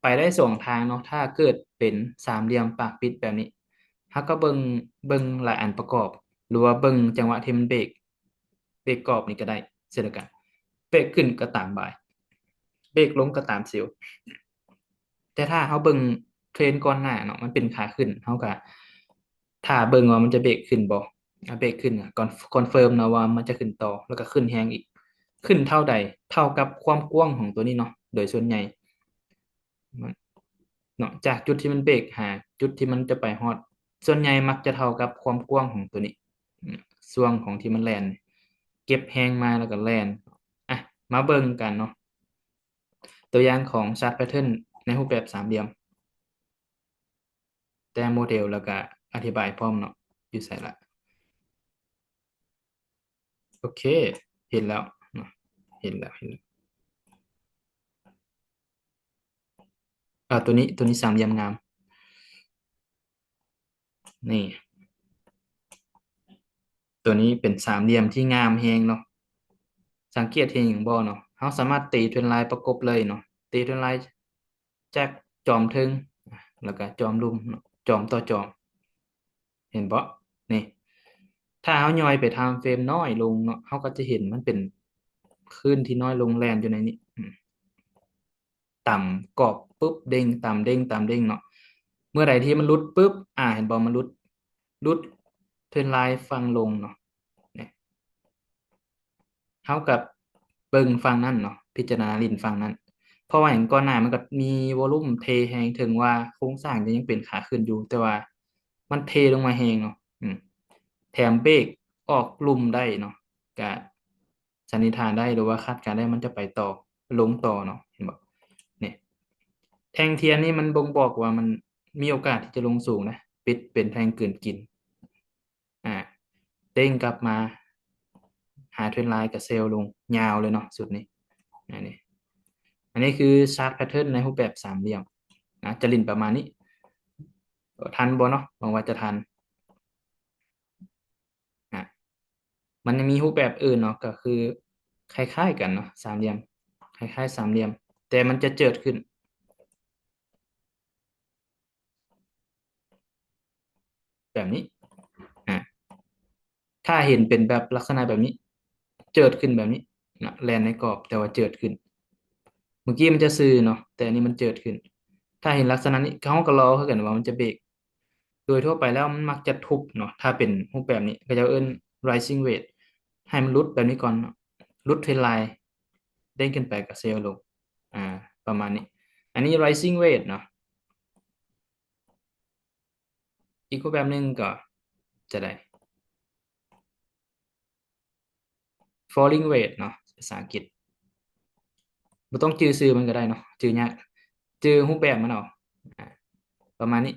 ไปได้สองทางเนาะถ้าเกิดเป็นสามเหลี่ยมปากปิดแบบนี้เขาก็เบิ่งหลายอันประกอบหรือว่าเบิ่งจังหวะที่มันเบรกกรอบนี่ก็ได้เช่นเดียวกันเบรกขึ้นก็ตามบ่ายเบรกลงก็ตามเซลล์ แต่ถ้าเขาเบิ่งเทรนก่อนหน้าเนาะมันเป็นขาขึ้นเขาก็ถ้าเบิ่งว่ามันจะเบรกขึ้นบ่เบรกขึ้นก่อนคอนเฟิร์มนะว่ามันจะขึ้นต่อแล้วก็ขึ้นแฮงอีกขึ้นเท่าใดเท่ากับความกว้างของตัวนี้เนาะโดยส่วนใหญ่มันเนาะจากจุดที่มันเบรกหาจุดที่มันจะไปฮอดส่วนใหญ่มักจะเท่ากับความกว้างของตัวนี้อืมช่วงของที่มันแล่นเก็บแฮงมาแล้วก็แล่นอ่ะมาเบิ่งกันเนาะตัวอย่างของชาร์ตแพทเทิร์นในรูปแบบสามเหลี่ยม แต่โมเดลแล้วก็อธิบายพร้อมเนาะอยู่ใส่ละโอเคเห็นแล้วเนาะเห็นแล้วตัวนี้สามเหลี่ยมงามนี่ตัวนี้เป็นสามเหลี่ยมที่งามแฮงเนาะสังเกตเห็นอย่างบ่เนาะเราสามารถตีเป็นลายประกบเลยเนาะตีเป็นลายจากจอมถึงแล้วก็จอมลุ่มเนาะจอมต่อจอมเห็นบ่นี่ถ้าเราย่อยไปทำเฟรมน้อยลงเนาะเราก็จะเห็นมันเป็นคลื่นที่น้อยลงแลนอยู่ในนี้ ต่ำกรอบปุ๊บเด้งต่ำเด้งต่ำเด้งเนาะเมื่อใดที่มันรุดปุ๊บเห็นบอลมันรุดเทรนไลน์ฟังลงเนาะเนี่ยเท่ากับเบิ่งฟังนั่นเนาะพิจารณาลิ้นฟังนั้นเพราะว่าอย่างก่อนหน้ามันก็มีวอลลุ่มเทแฮงถึงว่าโครงสร้างจะยังเป็นขาขึ้นอยู่แต่ว่ามันเทลงมาแฮงเนาะแถมเบรกออกลุ่มได้เนาะก็สันนิษฐานได้หรือว่าคาดการณ์ได้มันจะไปต่อลงต่อเนาะเห็นบ่เนี่ย แทงเทียนนี่มันบ่งบอกว่ามันมีโอกาสที่จะลงสูงนะปิดเป็นแทงกลืนกินอ่าเด้งกลับมาหาเทรนไลน์กับเซลล์ลงยาวเลยเนาะสุดนี้อันนี้อันนี้คือชาร์ตแพทเทิร์นในรูปแบบสามเหลี่ยมนะจะลินประมาณนี้ทันบ่เนาะหวังว่าจะทันอ่ะมันยังมีรูปแบบอื่นเนาะก็คือคล้ายๆกันเนาะสามเหลี่ยมคล้ายๆสามเหลี่ยมแต่มันจะเจิดขึ้นแบบนี้อ่ะ ถ้าเห็นเป็นแบบลักษณะแบบนี้เจิดขึ้นแบบนี้นะแลนในกรอบแต่ว่าเจิดขึ้นเมื่อกี้มันจะซื่อเนาะแต่อันนี้มันเจิดขึ้นถ้าเห็นลักษณะนี้เขาก็รอเขากันว่ามันจะเบรกโดยทั่วไปแล้วมันมักจะทุบเนาะถ้าเป็นรูปแบบนี้ก็จะเอิ้น rising weight ให้มันลุดแบบนี้ก่อนเนาะลุดเทรนไลน์เด้งขึ้นไปกับเซลล์ลงอ่าประมาณนี้อันนี้ rising weight เนาะอีกรูปแบบหนึ่งก็จะได้ falling weight เนาะภาษาอังกฤษ บ่ต้องจื่อชื่อมันก็ได้เนาะจื่อยากจื่อรูปแบบมันเอาอ่าประมาณนี้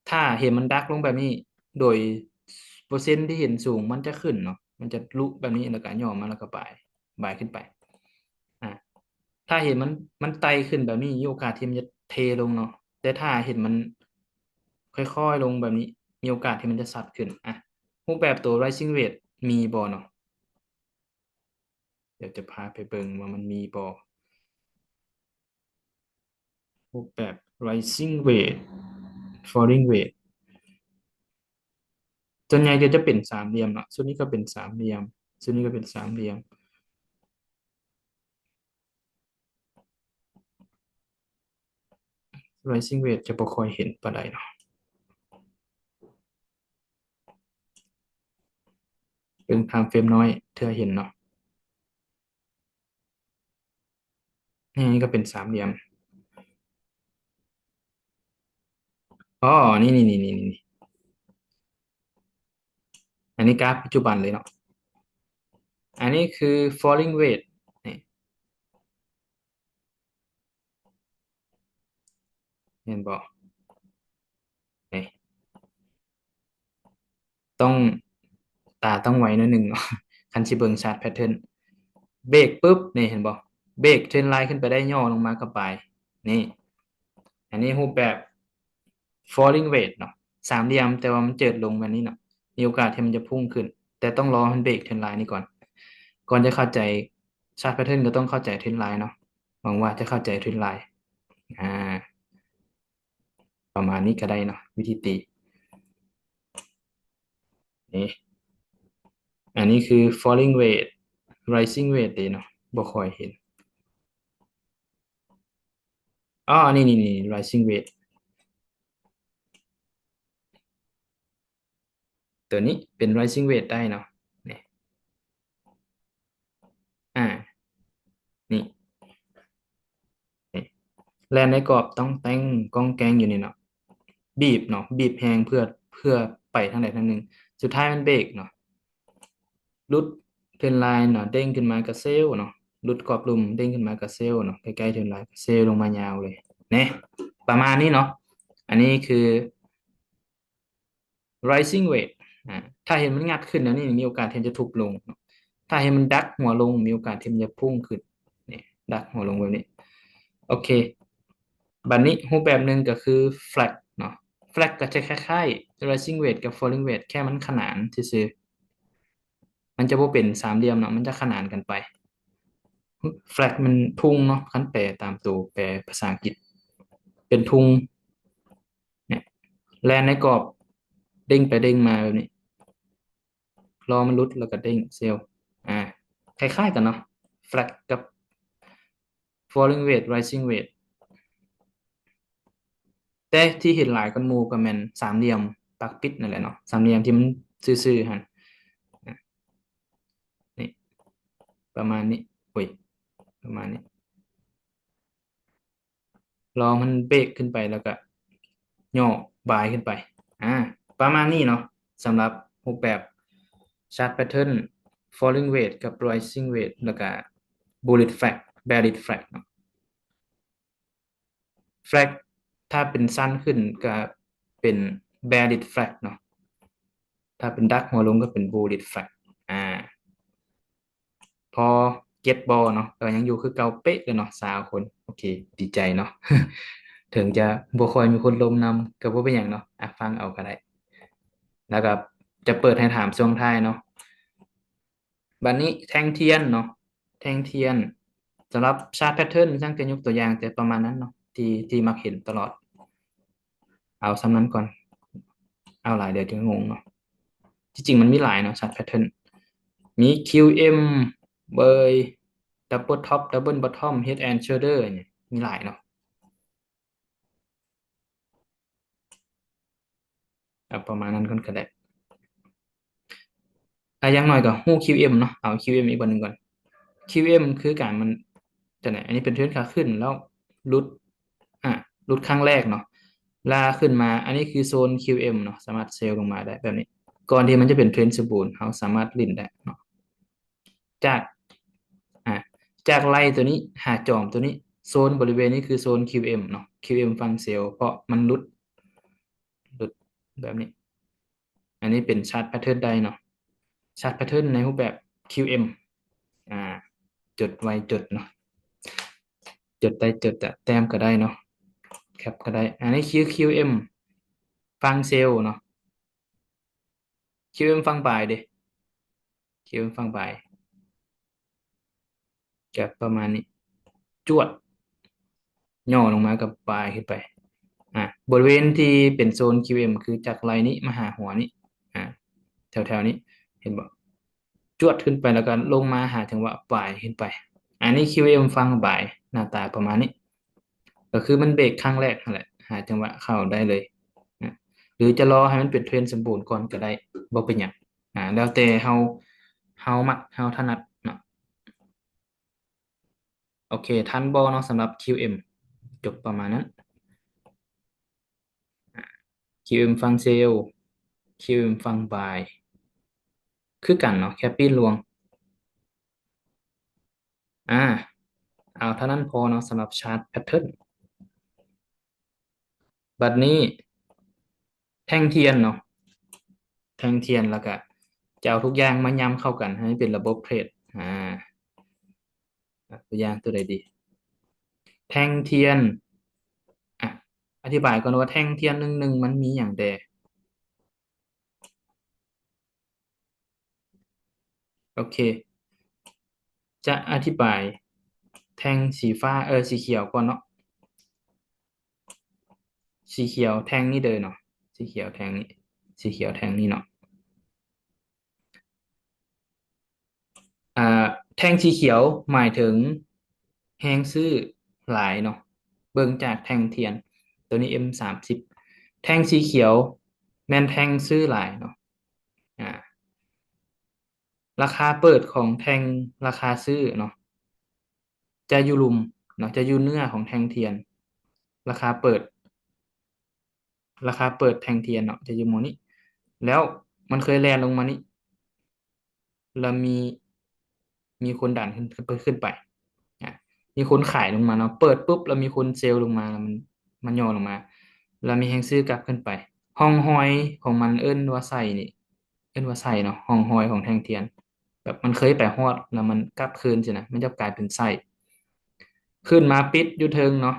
ถ้าเห็นมันดักลงแบบนี้โดยเปอร์เซ็นต์ที่เห็นสูงมันจะขึ้นเนาะมันจะลุแบบนี้แล้วก็ย่อมาแล้วก็บ่ายขึ้นไปอ่าถ้าเห็นมันไต่ขึ้นแบบนี้มีโอกาสที่มันจะเทลงเนาะแต่ถ้าเห็นมันค่อยๆลงแบบนี้มีโอกาสที่มันจะซัดขึ้นรูปแบบตัว rising weight มีบ่เนาะเดี๋ยวจะพาไปเบิ่งว่ามันมีบ่รูปแบบ rising weight falling weight ส่วนใหญ่ก็จะเป็นสามเหลี่ยมเนาะส่วนนี้ก็เป็นสามเหลี่ยมส่วนนี้ก็เป็นสามเหลี่ยม rising weight จะบ่ค่อยเห็นปานใดเนาะเป็นทางเฟรมน้อยเธอเห็นเนาะนี่ก็เป็นสามเหลี่ยม อ๋อนี่อันนี้กราฟปัจจุบันเลยเนาะอันนี้คือ falling wedge นี่เห็นบอกนี่ต้องตาต้องไวหนิดหนึ่งเนาะคันสิเบิ่งชาร์ตแพทเทิร์นเบรกปุ๊บนี่เห็นบอกเบรกเทรนไลน์ขึ้นไปได้ย่อลงมากับปลายนี่อันนี้รูปแบบ falling wedge เนาะสามเหลี่ยมแต่ว่ามันเจิดลงแบบนี้เนาะมีโอกาสที่มันจะพุ่งขึ้นแต่ต้องรอมันเบรกเทรนไลน์นี่ก่อนจะเข้าใจชาร์ตแพทเทิร์นก็ต้องเข้าใจเทรนไลน์เนาะหวังว่าจะเข้าใจเทรนไลน์อ่าประมาณนี้ก็ได้เนาะวิธีตีนี่อันนี้คือ falling wedge rising wedge ดีเนาะบ่ค่อยเห็นอ๋อนี่ rising wedge ตัวนี้เป็น rising wedge ได้เนาะนี่อ่านี่นี่แลนในกรอบต้องแต่งกองแกงอยู่นี่เนาะบีบเนาะบีบแฮงเพื่อไปทางใดทางหนึ่งสุดท้ายมันเบรกเนาะรุดเทรนไลน์เนาะเด้งขึ้นมากระเซลเนาะรุดกรอบลุ่มเด้งขึ้นมากระเซลเนาะใกล้ๆเทรนไลน์กระเซลลงมายาวเลยเนี่ยประมาณนี้เนาะอันนี้คือ rising weight อ่าถ้าเห็นมันงัดขึ้นแล้วนี่มีโอกาสที่มันจะทุบลงเนาะถ้าเห็นมันดักหัวลงมีโอกาสที่มันจะพุ่งขึ้นนี่ดักหัวลงแบบนี้โอเคบัดนี้รูปแบบหนึ่งก็คือ flat เนาะ flat ก็จะคล้ายๆ rising weight กับ falling weight แค่มันขนานซื่อๆมันจะบ่เป็นสามเหลี่ยมเนาะมันจะขนานกันไป flat มันทุ่งเนาะคันแปลตามตัวแปลภาษาอังกฤษเป็นทุ่งเนี่ยแลนในกรอบเด้งไปเด้งมาแบบนี้ รอมันรุดแล้วก็เด้งเซลล์อ่าคล้ายๆกันเนาะ flat กับ falling weight rising weight แต่ที่เห็นหลายกันหมู่ก็แม่นสามเหลี่ยมปักปิดนั่นแหละเนาะสามเหลี่ยมที่มันซื่อๆหั่นอ่ะนี่ประมาณนี้โอ้ยประมาณนี้รอมันเบรกขึ้นไปแล้วก็ย่อบายขึ้นไปอ่าประมาณนี้เนาะสำหรับรูปแบบ chart pattern falling weight กับ rising weight แล้วก็ bullet flag bearish flag เนาะ flag ถ้าเป็นสั้นขึ้นก็เป็น bearish flag เนาะถ้าเป็นดักหัวลงก็เป็น bullish flag อ่าพอ get ball เนาะก็ยังอยู่คือเก่าเป๊ะเลยเนาะ20 คนโอเคดีใจเนาะถึงจะบ่ค่อยมีคนลงนำก็บ่เป็นหยังเนาะฟังเอาก็ได้แล้วก็จะเปิดให้ถามช่วงท้ายเนาะบัดนี้แท่งเทียนเนาะแท่งเทียนสำหรับชาร์ตแพทเทิร์นช่างจะยกตัวอย่างแต่ประมาณนั้นเนาะที่มักเห็นตลอดเอาซ้ำนั้นก่อนเอาหลายเดี๋ยวจะงงเนาะที่จริงมันมีหลายเนาะชาร์ตแพทเทิร์นมี QM เบย Double Top Double Bottom Head and Shoulder เนี่ยมีหลายเนาะเอาประมาณนั้นก่อนก็ได้อย่างน้อยก็ฮู้ QM เนาะเอา QM อีกบันหนึ่งก่อน QM คือการมันจะไหนอันนี้เป็นเทรนขาขึ้นแล้วรุดอ่ะรุดครั้งแรกเนาะลาขึ้นมาอันนี้คือโซน QM เนาะสามารถเซลล์ลงมาได้แบบนี้ก่อนที่มันจะเป็นเทรนสมบูรณ์เราสามารถลิ้นได้เนาะจากอ่ะจากไล่ตัวนี้หาจอมตัวนี้โซนบริเวณนี้คือโซน QM เนาะ QM ฟังเซลล์เพราะมันรุดแบบนี้อันนี้เป็นชาร์ตแพทเทิร์นได้เนาะชาร์ตแพทเทิร์นในรูปแบบ QM อ่าจดไว้จดเนาะจดได้จดแต่แต้มก็ได้เนาะแคปก็ได้อันนี้คือ QM ฟังเซลล์เนาะ QM ฟังบ่ายเด้ QM ฟังบ่ายจะประมาณนี้จวดย่อลงมากับบ่ายขึ้นไปบริเวณที่เป็นโซน QM คือจากไลน์นี้มาหาหัวนี้อ่าแถวๆนี้เห็นบ่จวดขึ้นไปแล้วก็ลงมาหาจังหวะบ่ายขึ้นไปอันนี้ QM ฟังบ่ายหน้าตาประมาณนี้ก็คือมันเบรกครั้งแรกนั่นแหละหาจังหวะเข้าได้เลยนะหรือจะรอให้มันเป็นเทรนด์สมบูรณ์ก่อนก็ได้บ่เป็นหยังแล้วแต่เฮามักเฮาถนัดเนาะโอเคทันบ่เนาะสำหรับ QM จบประมาณนั้น QM ฟังเซล QM ฟังบายคือกันเนาะแค่ปีนลวงอ่าเอาเท่านั้นพอเนาะสำหรับชาร์ตแพทเทิร์นบัดนี้แท่งเทียนเนาะแท่งเทียนแล้วก็จะเอาทุกอย่างมาย้ำเข้ากันให้เป็นระบบเทรดอ่าตัวอย่างตัวใดดีแท่งเทียนอ่ะอธิบายก่อนว่าแท่งเทียนหนึ่งมันมีอย่างใดโอเคจะอธิบายแท่งสีฟ้าสีเขียวก่อนเนาะสีเขียวแท่งนี้เดินเนาะสีเขียวแท่งนี้สีเขียวแท่งนี้เนาะ อ่าแท่งสีเขียวหมายถึงแฮงซื่อหลายเนาะเบิ่งจากแท่งเทียนตัวนี้ M30 แท่งสีเขียวแม่นแท่งซื้อหลายเนาะอ่าราคาเปิดของแท่งราคาซื้อเนาะจะอยู่ลุมเนาะจะอยู่เนื้อของแท่งเทียนราคาเปิดราคาเปิดแท่งเทียนเนาะจะอยู่หมองนี้แล้วมันเคยแลนลงมานี่แล้วมีคนดันขึ้นไปอ่ะมีคนขายลงมาเนาะเปิดปุ๊บแล้วมีคนเซลล์ลงมาแล้วมันย่อลงมาแล้วมีแฮงซื้อกลับขึ้นไปห้องฮอยของมันเอิ้นว่าไส้นี่เอิ้นว่าไส้เนาะห้องฮอยของแท่งเทียนแบบมันเคยไปฮอดแล้วมันกลับคืนใช่นะมันจะกลายเป็นไส้ขึ้นมาปิดอยู่เทิงเนาะ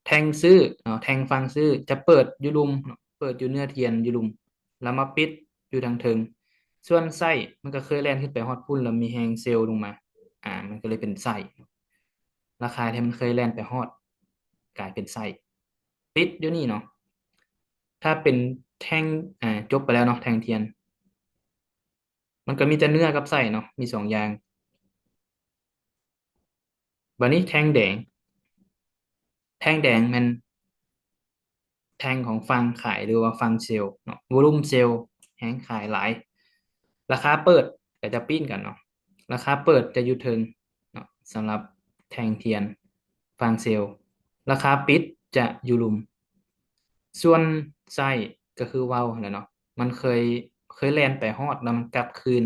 แทงซื้อแทงฟังซื้อจะเปิดอยู่ลุมเนาะเปิดอยู่เนื้อเทียนอยู่ลุมแล้วมาปิดอยู่ทางเทิงส่วนไส้มันก็เคยแล่นขึ้นไปฮอดพุ่นแล้วมีแฮงเซลล์ลงมามันก็เลยเป็นไส้ราคาที่มันเคยแล่นไปฮอดกลายเป็นไส้ปิดอยู่นี่เนาะถ้าเป็นแท่งจบไปแล้วเนาะแทงเทียนมันก็มีแต่เนื้อกับไส้เนาะมีสองอย่างบัดนี้แท่งแดงแท่งแดงมัน แทงของฟังขายหรือว่าฟังเซลล์เนาะวอลุ่มเซลล์แฮงขายหลายราคาเปิดก็จะปิ้นกันเนาะราคาเปิดจะอยู่เทิงเนาะสำหรับแทงเทียนฟังเซลล์ราคาปิดจะอยู่ลุมส่วนไส้ก็คือเว้าแหละเนาะมันเคยแล่นไปฮอดแล้วมันกลับคืน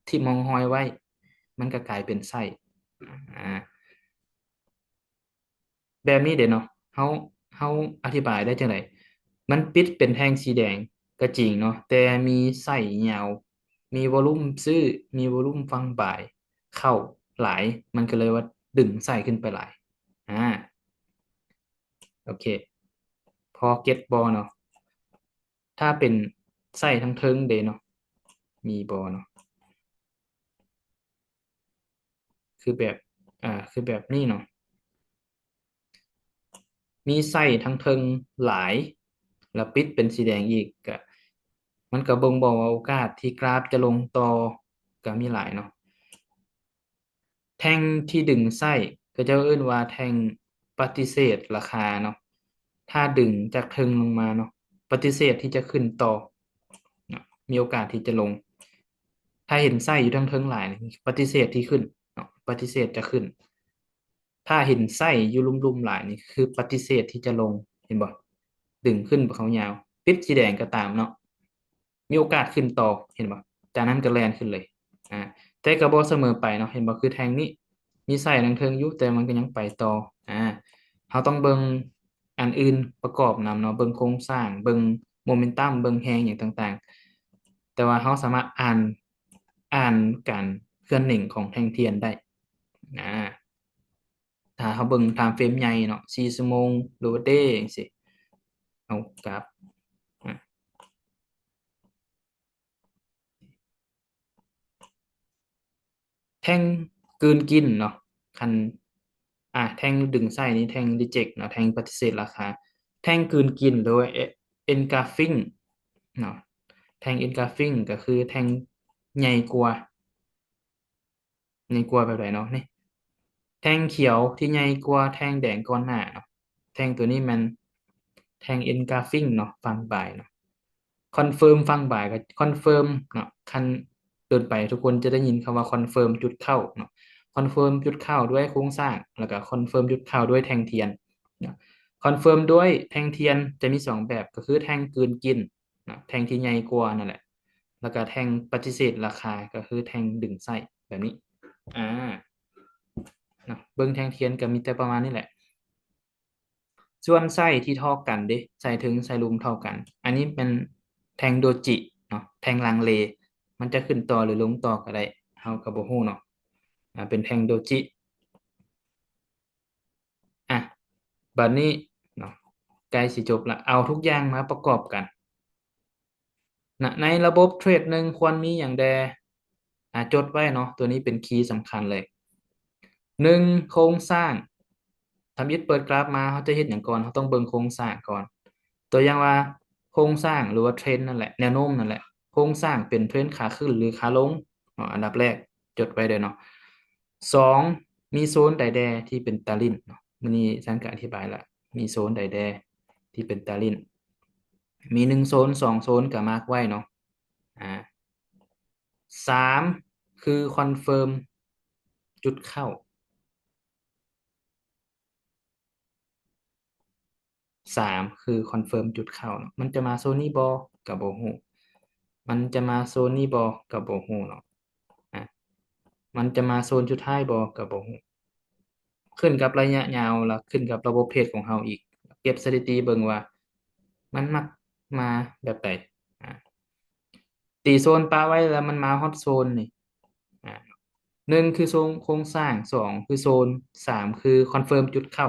ที่มองหอยไว้มันก็กลายเป็นไส้อ่า แบบนี้เด้เนาะเฮาอธิบายได้จังไดมันปิดเป็นแท่งสีแดงก็จริงเนาะแต่มีไส้ยาวมีวอลลุ่มซื้อมีวอลลุ่มฟังบ่ายเข้าหลายมันก็เลยว่าดึงไส้ขึ้นไปหลายอ่าโอเคพอเก็ตบ่เนาะถ้าเป็นไส้ทั้งเทิงเด้เนาะมีบ่เนาะคือแบบนี้เนาะ มีไส้ทั้งเทิงหลายแล้วปิดเป็นสีแดงอีกก็มันก็บ่งบอกว่าโอกาสที่กราฟจะลงต่อก็มีหลายเนาะแท่งที่ดึงไส้ก็จะเอิ้นว่าแท่งปฏิเสธราคาเนาะถ้าดึงจากเทิงลงมาเนาะปฏิเสธที่จะขึ้นต่อเนาะมีโอกาสที่จะลงถ้าเห็นไส้อยู่ทั้งเทิงหลายนี่ปฏิเสธที่ขึ้นเนาะปฏิเสธจะขึ้น ถ้าเห็นไส้อยู่ลุ่มๆหลายนี่คือปฏิเสธที่จะลงเห็นบ่ดึงขึ้นบ่เขายาวปิดสีแดงก็ตามเนาะมีโอกาสขึ้นต่อเห็นบ่จากนั้นก็แล่นขึ้นเลยอ่าแต่ก็บ่เสมอไปเนาะเห็นบ่คือแทงนี้มีไส้ทางเทิงอยู่แต่มันก็ยังไปต่ออ่าเราต้องเบิ่งอันอื่นประกอบนำเนาะเบิ่งโครงสร้างเบิ่งโมเมนตัมเบิ่งแรงหยังต่างๆแต่ว่าเราสามารถอ่านการเคลื่อนไหวของแท่งเทียนได้อ่า ถ้าเขาเบิ่งไทม์เฟรมใหญ่เนาะ4 ชั่วโมงหรือว่าเดย์จั่งซี้เอากราฟอ่ะแท่งกลืนกินเนาะคันแท่งดึงไส้นี้แท่งรีเจ็กเนาะแท่งปฏิเสธราคาแท่งกลืนกินหรือว่าengulfing เนาะแท่ง engulfing ก็คือแท่งใหญ่กว่าแบบใดเนาะนี่แท่งเขียวที่ใหญ่กว่าแท่งแดงก่อนหน้าเนาะแท่งตัวนี้มันแท่ง engulfing เนาะฝั่งบ่ายเนาะ คอนเฟิร์มฟังบ่ายกับคอนเฟิร์มเนาะคันเดินไปทุกคนจะได้ยินคำว่าคอนเฟิร์มจุดเข้าเนาะคอนเฟิร์มจุดเข้าด้วยโครงสร้างแล้วก็คอนเฟิร์มจุดเข้าด้วยแท่งเทียนเนาะ คอนเฟิร์มด้วยแท่งเทียนจะมี2แบบก็คือแท่งกลืนกินนะแท่งที่ใหญ่กว่านั่นแหละแล้วก็แท่งปฏิเสธราคาก็คือแท่งดึงไส้แบบนี้อ่าเนาะเบิ่งแท่งเทียนก็มีแต่ประมาณนี้แหละส่วนไส้ที่เท่ากันเด้ไส้ถึงไส้รุมเท่ากันอันนี้เป็นแท่งโดจิเนาะแท่งลังเลมันจะขึ้นต่อหรือลงต่อก็ได้เฮาก็บ่ฮู้เนาะเป็นแท่งโดจิอ่ะบัดนี้เนาะใกล้สิจบละเอาทุกอย่างมาประกอบกัน นะในระบบเทรดหนึ่งควรมีอย่างใดจดไว้เนาะตัวนี้เป็นคีย์สำคัญเลยหนึ่งโครงสร้างทำยึดเปิดกราฟมาเขาจะเห็นอย่างก่อนเขาต้องเบิ่งโครงสร้างก่อนตัวอย่างว่าโครงสร้างหรือว่าเทรนด์นั่นแหละแนวโน้มนั่นแหละโครงสร้างเป็นเทรนด์ขาขึ้นหรือขาลงเนาะอันดับแรกจดไว้เลยเนาะสองมีโซนใดแดที่เป็นตาลินเนาะมันนี่ฉันก็อธิบายละมีโซนใดแดที่เป็นตาลินมี1 โซน2 โซนก็มาร์กไว้เนาะอ่า 3คือคอนเฟิร์มจุดเข้า3คือคอนเฟิร์มจุดเข้าเนาะมันจะมาโซนนี้บ่ก็บ่ฮู้มันจะมาโซนนี้บ่ก็บ่ฮู้เนาะอ่ะมันจะมาโซนสุดท้ายบ่ก็บ่ฮู้ขึ้นกับระยะยาวแล้วขึ้นกับระบบเทรดของเราอีกเก็บสถิติเบิ่งว่ามันมักมาแบบใดอ่ะตีโซนปาไว้แล้วมันมาฮอตโซนนี่อ่ะ 1คือโซนโครงสร้าง2คือโซน3คือคอนเฟิร์มจุดเข้า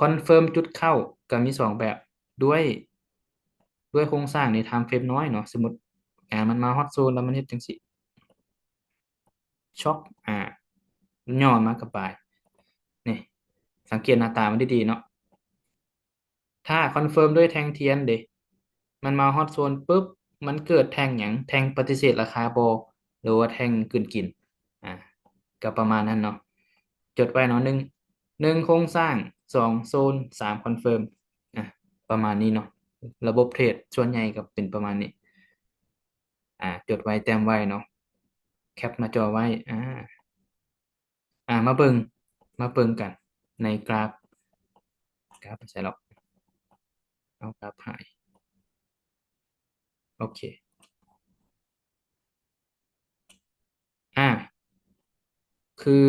คอนเฟิร์มจุดเข้าก็มี2แบบด้วยด้วยโครงสร้างในไทม์เฟรมน้อยเนาะสมมุติมันมาฮอตโซนแล้วมันเฮ็ดจังซี่ช็อกย่อมากระบายนี่สังเกตหน้าตามันดีๆเนาะถ้าคอนเฟิร์มด้วยแท่งเทียนเด้มันมาฮอตโซนปุ๊บมันเกิดแท่งหยังแท่งปฏิเสธราคาบ่หรือว่าแท่งกลืนกินอ่าก็ประมาณนั้นเนาะจดไว้เนาะหนึ่งโครงสร้าง2 โซน3คอนเฟิร์มอ่ะประมาณนี้เนาะระบบเทรดส่วนใหญ่ก็เป็นประมาณนี้จดไว้แต้มไว้เนาะแคปหน้าจอไว้มาเบิ่งกันในกราฟไม่ใช่หรอกเอากราฟหายโอเคอ่าคือ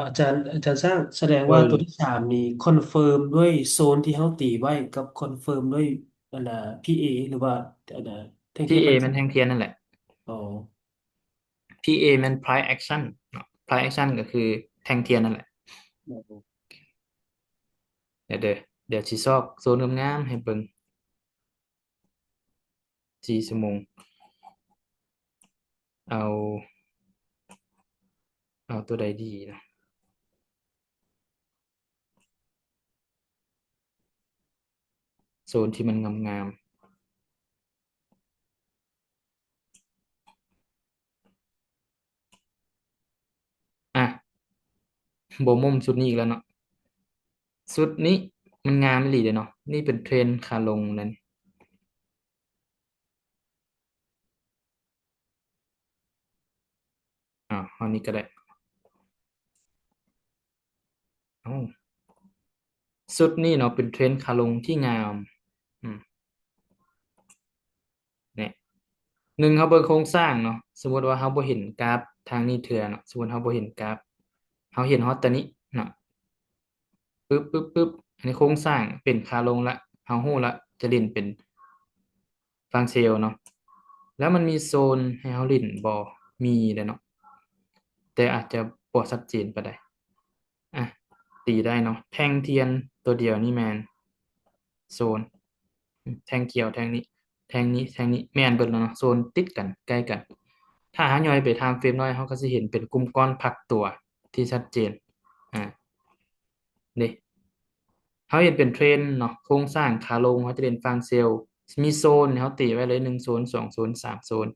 อาจารย์สร้างแสดงเออว่าตัวที่สามนี่คอนเฟิร์มด้วยโซนที่เขาตีไว้กับคอนเฟิร์มด้วยอันน่ะพีเอหรือว่าอันน่ะแท่งเทีที่ ยน A มันมันแท่งเทียนนั่นแหละอ๋อที่ A มัน price action เนาะ price action ก็คือแท่งเทียนนั่นแหละเดี๋ยวสิซอกโซนงามๆให้เบิ่ง4 ชั่วโมงเอาเอาตัวใดดีนะโซนที่มันงามๆบ่มุมสุดนี้อีกแล้วเนาะสุดนี้มันงามอีหลีเด้เนาะนี่เป็นเทรนด์ขาลงนั่นเอานี้ก็ได้เอ้าสุดนี้เนาะเป็นเทรนด์ขาลงที่งามอืมเนี่ยเขาเบิ่งโครงสร้างเนาะสมมุติว่าเราบ่เห็นกราฟทางนี้เทื่อเนาะสมมุติเราบ่เห็นกราฟเราเห็นฮอตตัวนี้เนาะ ปึ๊บปึ๊บปึ๊บอันนี้โครงสร้างเป็นขาลงละเฮาฮู้ละจะเล่นเป็นฟังเซลเนาะแล้วมันมีโซนให้เฮาเล่นบ่มีแหละเนาะแต่อาจจะบ่ชัดเจนปานใดอ่ะตีได้เนาะแท่งเทียนตัวเดียวนี่แม่นโซนแท่งเขียวแท่งนี้แท่งนี้แท่งนี้แม่นเบิดแล้วเนาะโซนติดกันใกล้กันถ้าหาย่อยไปไทม์เฟรมน้อยเฮาก็สิเห็นเป็นกลุ่มก้อนพักตัวที่ชัดเจนอ่านี่ เขาเห็นเป็นเทรนด์เนาะโครงสร้างขาลงเขาจะเด่นฟังเซลล์มีโซนเขาตีไว้เลย1 โซน2 โซน3 โซน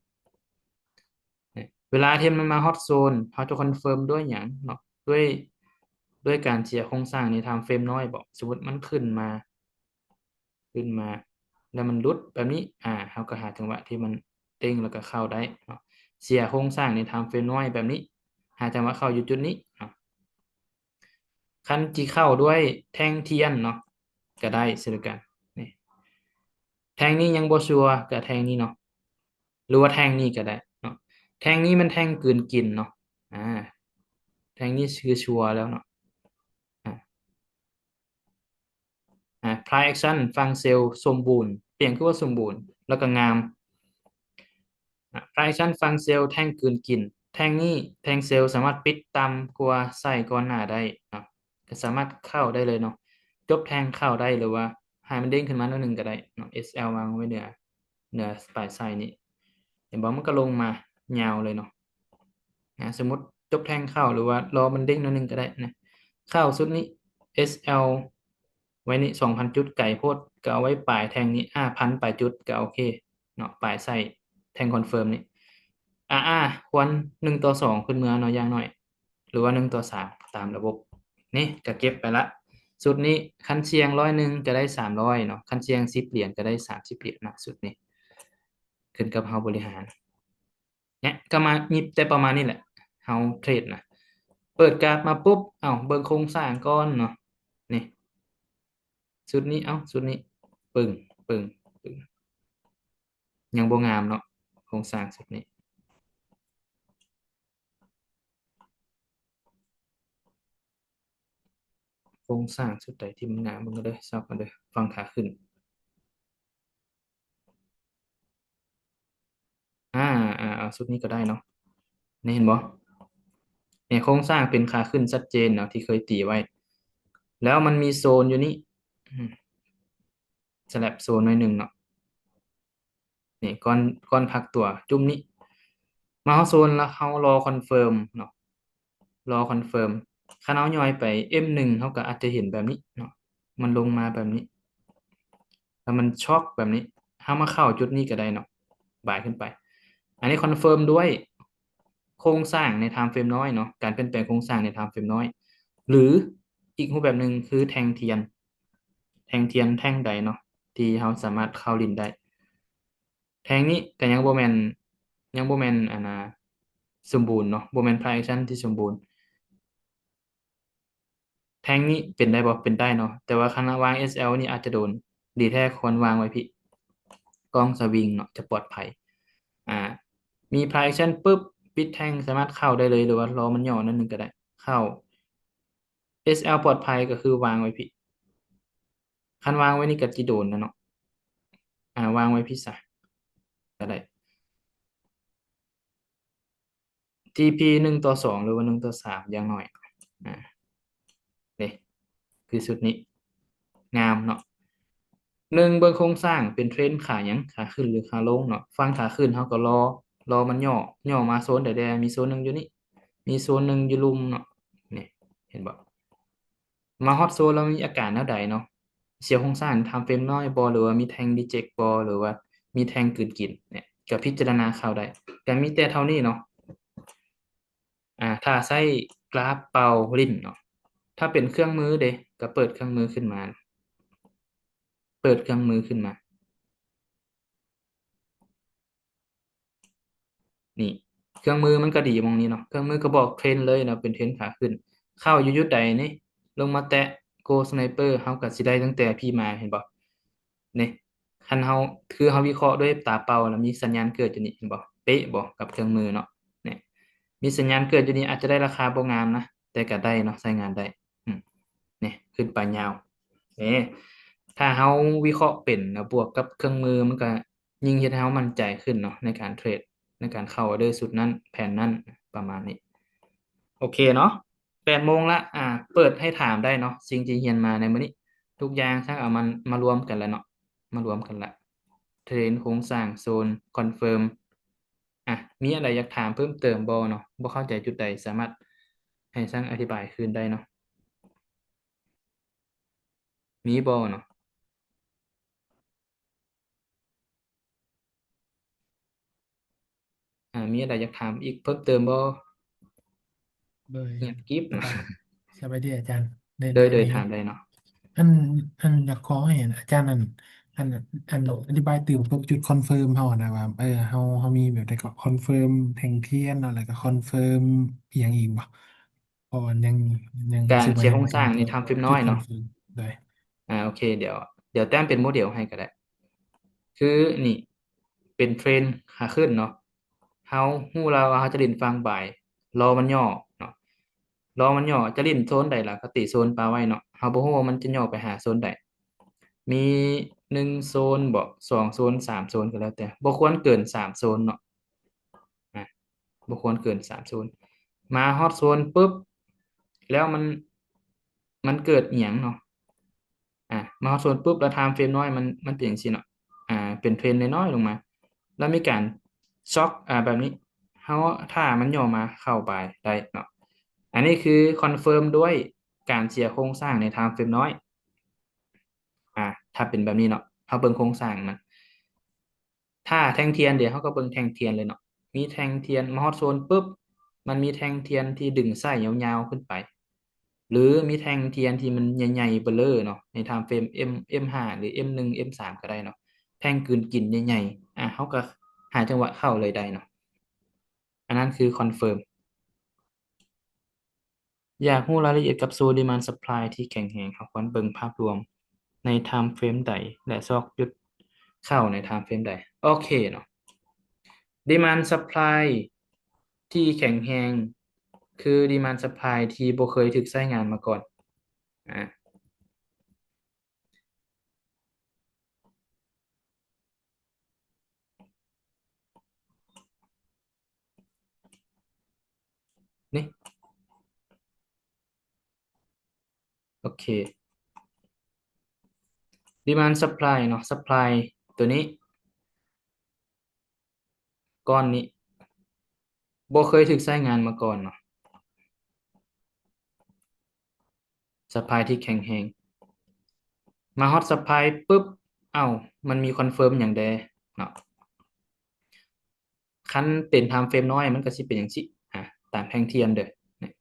เนี่ยเวลาที่มันมาฮอตโซนเขาจะคอนเฟิร์มด้วยอย่างเนาะด้วยด้วยการเชียร์โครงสร้างในไทม์เฟรมน้อยบอกสมมติมันขึ้นมาแล้วมันหลุดแบบนี้เขาก็หาจังหวะที่มันเด้งแล้วก็เข้าได้เนาะเชียร์โครงสร้างในไทม์เฟรมน้อยแบบนี้หาจังหวะเข้าอยู่จุดนี้เนาะ คันจีเข้าด้วยแท่งเทียนเนาะก็ได้เช่นเดียวกันนี่แท่งนี้ยังบ่ชัวร์กับแท่งนี้เนาะหรือว่าแท่งนี้ก็ได้เนาะแท่งนี้มันแท่งกลืนกินเนาะอ่าแท่งนี้คือชัวร์แล้วเนาะอ่าprice action ฟังเซลล์สมบูรณ์เปลี่ยนคือว่าสมบูรณ์แล้วก็งามprice action ฟังเซลล์แท่งกลืนกินแท่งนี้แท่งเซลล์สามารถปิดต่ำกว่าไส้ก่อนหน้าได้เนาะก็สามารถเข้าได้เลยเนาะจบแท่งเข้าได้หรือว่าให้มันเด้งขึ้นมาหน่อยหนึงก็ได้เนาะ SL วางไว้เหนือปลายไส้นี้เห็นบอกมันก็ลงมายาวเลยเนาะสมมติจบแท่งเข้าหรือว่ารอมันเด้งหน่อยหนึงก็ได้นะเข้าสุดนี้ SL ไว้นี่2,000จุดไก่โพดก็เอาไว้ปลายแท่งนี้5,000ปลายจุดก็โอเคเนาะปลายไส้แท่งคอนเฟิร์มนี่ควร1:2ขึ้นเมือเนาะอย่างน้อยหรือว่า1:3ตามระบบนี่ก็เก็บไปละสุดนี้คันเชียง100ก็ได้300เนาะคันเชียง10 เหรียญก็ได้30เหรียญนะสุดนี้ขึ้นกับเฮาบริหารเนี่ยก็มายิบแต่ประมาณนี้แหละเฮาเทรดนะเปิดกราฟมาปุ๊บเบิ่งโครงสร้างก่อนเนาะนี่สุดนี้สุดนี้ปึ้งปึ้งปึ้งยังบ่งามเนาะโครงสร้างสุดนี้โครงสร้างสุดใดที่มันงามเบิ่งก็เด้อซับมาเด้อฟังขาขึ้นเอาสุดนี้ก็ได้เนาะนี่เห็นบ่เนี่ยโครงสร้างเป็นขาขึ้นชัดเจนเนาะที่เคยตีไว้แล้วมันมีโซนอยู่นี่สลับโซนหน่อยหนึ่งเนาะนี่ก่อนพักตัวจุ่มนี้มาเข้าโซนแล้วเขารอคอนเฟิร์มเนาะรอคอนเฟิร์มคันเอาย่อยไป M1 เขาก็อาจจะเห็นแบบนี้เนาะมันลงมาแบบนี้แล้วมันช็อกแบบนี้เขามาเข้าจุดนี้ก็ได้เนาะบ่ายขึ้นไปอันนี้คอนเฟิร์มด้วยโครงสร้างในไทม์เฟรมน้อยเนาะการเปลี่ยนแปลงโครงสร้างในไทม์เฟรมน้อยหรืออีกรูปแบบหนึ่งคือแทงเทียนแท่งใดเนาะที่เขาสามารถเข้าลินได้ แทงนี้ก็ยังบ่แม่นสมบูรณ์เนาะบ่แม่น price action ที่สมบูรณ์แทงนี้เป็นได้บ่เป็นได้เนาะแต่ว่าคันวาง SL นี่อาจจะโดนดีแท้ควรวางไว้พี่กล้องสวิงเนาะจะปลอดภัยอ่ามี price action ปุ๊บปิดแทงสามารถเข้าได้เลยหรือว่ารอมันย่อนั่นหนึงก็ได้เข้า SL ปลอดภัยก็คือวางไว้พี่คันวางไว้นี่ก็จิโดนนะเนาะวางไว้พี่ซะก็ได้ TP 1:2หรือว่า1:3อย่างน้อยอ่านี่คือสุดนี้งามเนาะเบิ่งโครงสร้างเป็นเทรนด์ขาหยังขาขึ้นหรือขาลงเนาะฝั่งขาขึ้นเขาก็รอมันย่อมาโซนใดๆมีโซนหนึ่งอยู่นี่มีโซนหนึ่งอยู่ลุมเนาะนี่เห็นบ่มาฮอตโซนแล้วมีอาการแนวใดเนาะเสียโครงสร้างทำเฟรมน้อยบ่หรือว่ามีแทงรีเจ็คบ่หรือว่ามีแทงกลืนกินเนี่ยก็พิจารณาเข้าได้ก็มีแต่เท่านี้เนาะถ้าใช้กราฟเป่าลิ้นเนาะถ้าเป็นเครื่องมือเด้ก็เปิดเครื่องมือขึ้นมาเปิดเครื่องมือขึ้นมา นี่เครื่องมือมันก็ดีมองนี้เนาะเครื่องมือก็บอกเทรนเลยเนาะเป็นเทรนขาขึ้นเข้าอยู่ยุดใดนี่ลงมาแตะโกสไนเปอร์เฮาก็สิได้ตั้งแต่พี่มาเห็นบ่นี่คันเฮาคือเฮาวิเคราะห์ด้วยตาเปล่าแล้วมีสัญญาณเกิดอยู่นี่เห็นบ่เป๊ะบ่กับเครื่องมือเนาะนี่มีสัญญาณเกิดอยู่นี่อาจจะได้ราคาบ่งามนะแต่ก็ได้เนาะใช้งานได้อืมนี่ขึ้นไปยาวนี่ถ้าเฮาวิเคราะห์เป็นแล้วบวกกับเครื่องมือมันก็ยิ่งเฮ็ดให้เฮามั่นใจขึ้นเนาะในการเทรด ในการเข้าออเดอร์สุดนั้นแผนนั้นประมาณนี้โอเคเนาะ8 โมงละเปิดให้ถามได้เนาะสิ่งที่เรียนมาในมื้อนี้ทุกอย่างช่างเอามันมารวมกันแล้วเนาะมารวมกันละเทรนโครงสร้างโซนคอนเฟิร์มมีอะไรอยากถามเพิ่มเติมบ่เนาะบ่เข้าใจจุดใดสามารถให้ช่างอธิบายคืนได้เนาะมีบ่เนาะมีอะไรอยากถามอีกเพิ่มเติมบ่โดยเงียบกิ๊บสเนาะ บายสบายดีอาจารย์ได้ โดได้ยโดยได้ยินถามได้เนาะอันอยากขอให้อาจารย์อันอธิบายตื่นพวกจุดคอนเฟิร์มเขานะว่าเฮามีแบบใดก็คอนเฟิร์มแท่งเทียนอะไรก็คอนเฟิร์มอหย่างอีกบ่ เพอยังการู้สึกว่ารเสียโครยังบ่ถึงงสร้างในตัวไทม์เฟรมน้จุดอยเนาะคอนเฟิร์มโดยโอเคเดี๋ยวแต้มเป็นโมเดลให้ก็ได้ คือนี่เป็นเทรนขาขึ้นเนาะเฮาฮู้แล้วว่าเฮาจะเล่นฟังบ่ายรอมันย่อเนาะรอมันย่อจะเล่นโซนใดล่ะก็ติโซนปลาไว้เนาะเฮาบ่ฮู้ว่ามันจะย่อไปหาโซนใดมี1 โซนบ่2 โซน3 โซนก็แล้วแต่บ่ควรเกิน3 โซนเนาะอ่ะบ่ควรเกิน3 โซนมาฮอดโซนปุ๊บแล้วมันเกิดอิหยังเนาะมาฮอดโซนปุ๊บแล้วไทม์เฟรมน้อยมันเป็นจังซี่เนาะเป็นเทรนน้อยๆลงมา แล้วมีการช็อกแบบนี้เขาถ้ามันย่อมาเข้าไปได้เนาะอันนี้คือคอนเฟิร์มด้วยการเสียโครงสร้างในไทม์เฟรมน้อยถ้าเป็นแบบนี้เนาะเขาเบิ่งโครงสร้างมันถ้าแท่งเทียนเดี๋ยวเขาก็เบิ่งแท่งเทียนเลยเนาะมีแท่งเทียนมาฮอดโซนปุ๊บมันมีแท่งเทียนที่ดึงไส้ยาวๆขึ้นไปหรือมีแท่งเทียนที่มันใหญ่ๆเบ้อเร่อเนาะในไทม์เฟรม M5 หรือ M1 M3 ก็ได้เนาะแท่งกลืนกินใหญ่ๆเขาก็หาจังหวะเข้าเลยได้เนาะ อันนั้นคือคอนเฟิร์มอยากรู้รายละเอียดกับโซ Demand Supply ที่แข็งแรงเราควรเบิ่งภาพรวมในไทม์เฟรมใดและซอกหยุดเข้าในไทม์เฟรมใดโอเคเนาะ Demand Supply ที่แข็งแรงคือ Demand Supply ที่บ่เคยถูกใช้งานมาก่อนอ่านี่โอเค Demand Supply เนาะ Supply ตัวนี้ก้อนนี้บ่เคยถูกใช้งานมาก่อนเนาะ Supply ที่แข็งแรง มาฮอตสปายปุ๊บมันมีคอนเฟิร์มอย่างใดเนาะคันเป็นไทม์เฟรมน้อยมันก็สิเป็นอย่างสิตามแท่งเทียนเด้อนี่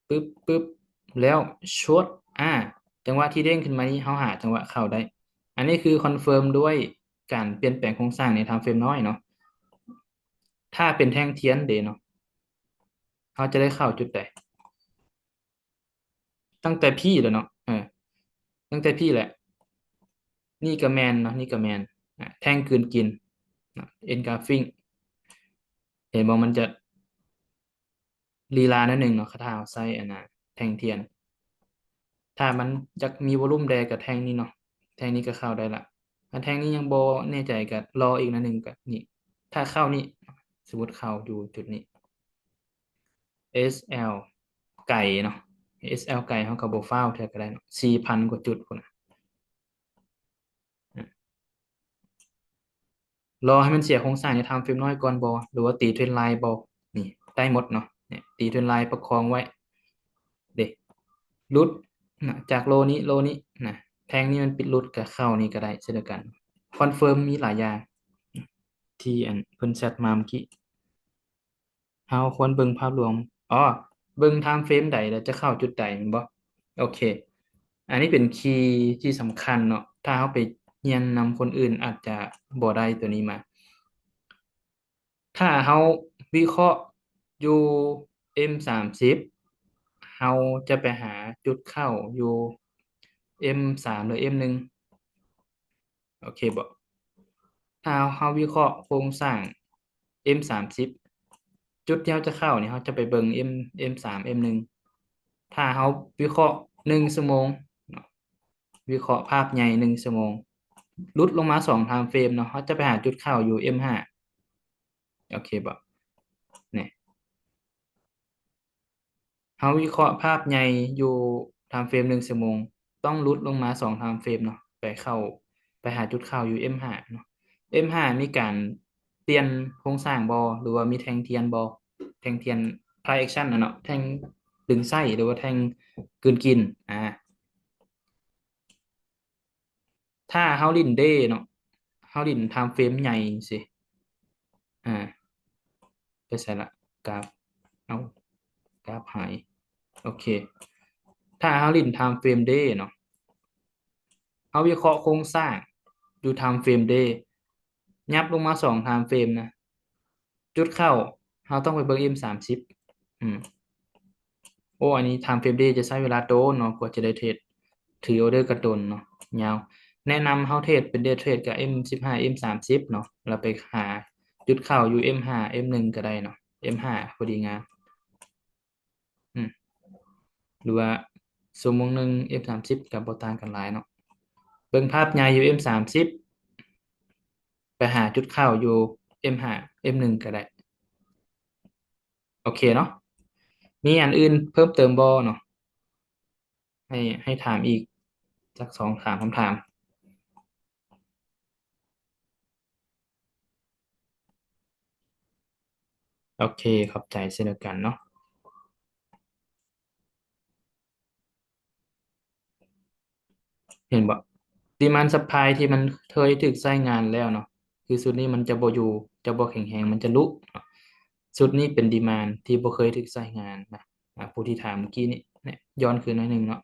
ปึ๊บแล้วชวดจังหวะที่เด้งขึ้นมานี้เฮาหาจังหวะเข้าได้ อันนี้คือคอนเฟิร์มด้วยการเปลี่ยนแปลงโครงสร้างในไทม์เฟรมน้อยเนาะถ้าเป็นแท่งเทียนเด้เนาะเฮาจะได้เข้าจุดใดตั้งแต่พี่แล้วเนาะตั้งแต่พี่แหละนี่ก็แมนเนาะนี่ก็แมนแท่งกลืนกินเอ็นกราฟิง เห็นบ่มันจะลีลาหนิดหนึ่งเนาะคาถาเอาใส่อันน่ะแท่งเทียนถ้ามันจักมีวอลลุ่มใดกับแท่งนี้เนาะแท่งนี้ก็เข้าได้ละถ้าแท่งนี้ยังบ่แน่ใจก็รออีกหนิดหนึ่งก็นี่ถ้าเข้านี่สมมุติเข้าอยู่จุดนี้ SL ไก่เนาะ SL ไก่เขาก็บ่ฟ้าวเท่าก็ได้เนาะ4,000กว่าจุดพุ่นน่ะรอให้มันเสียโครงสร้างในไทม์เฟรมน้อยก่อนบ่หรือว่าตีเทรนไลน์บ่นี่ได้หมดเนาะเนี่ยตีเทรนไลน์ประคองไว้เด้ รุดจากโลนี้นะแทงนี่มันปิดรุดกับเข้านี่ก็ได้เช่นเดียวกันคอนเฟิร์มมีหลายอย่างที่เพิ่นแชทมาเมื่อกี้เฮาควรเบิ่งภาพรวมเบิ่งไทม์เฟรมใดแล้วจะเข้าจุดใดแม่นบ่โอเคอันนี้เป็นคีย์ที่สำคัญเนาะถ้าเฮาไปเรียนนำคนอื่นอาจจะบ่ได้ตัวนี้มาถ้าเฮาวิเคราะห์อยู่ M30 เฮาจะไปหาจุดเข้าอยู่ M3 หรือ M1 โอเคบ่ถ้าเฮาวิเคราะห์โครงสร้าง M30 จุดที่เราจะเข้าเนี่ยเราจะไปเบิ่ง M3 M1 ถ้าเราวิเคราะห์1 ชั่วโมงเนาะวิเคราะห์ภาพใหญ่1 ชั่วโมงหลุดลงมา2ไทม์เฟรมเนาะเราจะไปหาจุดเข้าอยู่ M5 โอเคบ่เนี่ยเราวิเคราะห์ภาพใหญ่อยู่ไทม์เฟรม1 ชั่วโมงต้องหลุดลงมา2ไทม์เฟรมเนาะไปหาจุดเข้าอยู่ M5 เนาะ M5 มีการเปลี่ยนโครงสร้างบ่หรือว่ามีแท่งเทียนบ่แท่งเทียน ply action เนาะแท่งดึงไส้หรือว่าแท่งกลืนกินถ้าเฮาลิ้นเด้เนาะเฮาลิ้นไทม์เฟรมใหญ่สิอ่าไปใส่ละกราฟเอากราฟหายโอเคถ้าเฮาลิ้นไทม์เฟรมเด้เนาะเฮาวิเคราะห์โครงสร้างอยู่ไทม์เฟรมเด้ยับลงมา2ไทม์เฟรมนะจุดเข้าเฮาต้องไปเบิ่ง M30 อืม โอ้อันนี้ time frame day จะใช้เวลาโดนเนาะกว่าจะได้เทรดถือออเดอร์กระดนเนาะยาวแนะนำเฮาเทรดเป็น day trade กับ M15 M30 เนาะเราไปหาจุดเข้าอยู่ M5 M1 ก็ได้เนาะ M5 พอดีงามอืมหรือว่าชั่วโมงหนึง M30 ก็บ่ต่างกันหลายเนาะเบิ่งภาพใหญ่อยู่ M30 ไปหาจุดเข้าอยู่ M5 M1 ก็ได้โอเคเนาะมีอันอื่นเพิ่มเติมบ่เนาะให้ถามอีกสัก2-3คำถามโอเคขอบใจเช่นเดียวกันเนาะ เห็นบ่ดีมานด์ซัพพลายที่มันเคยถูกใช้งานแล้วเนาะคือสุดนี้มันจะบ่อยู่จะบ่แข็งแรงมันจะลุเนาะสุดนี้เป็นดีมานด์ที่บ่เคยถูกใช้งานนะผู้ที่ถามเมื่อกี้นี้เนี่ยย้อนคืนหน่อยหนึงเนาะ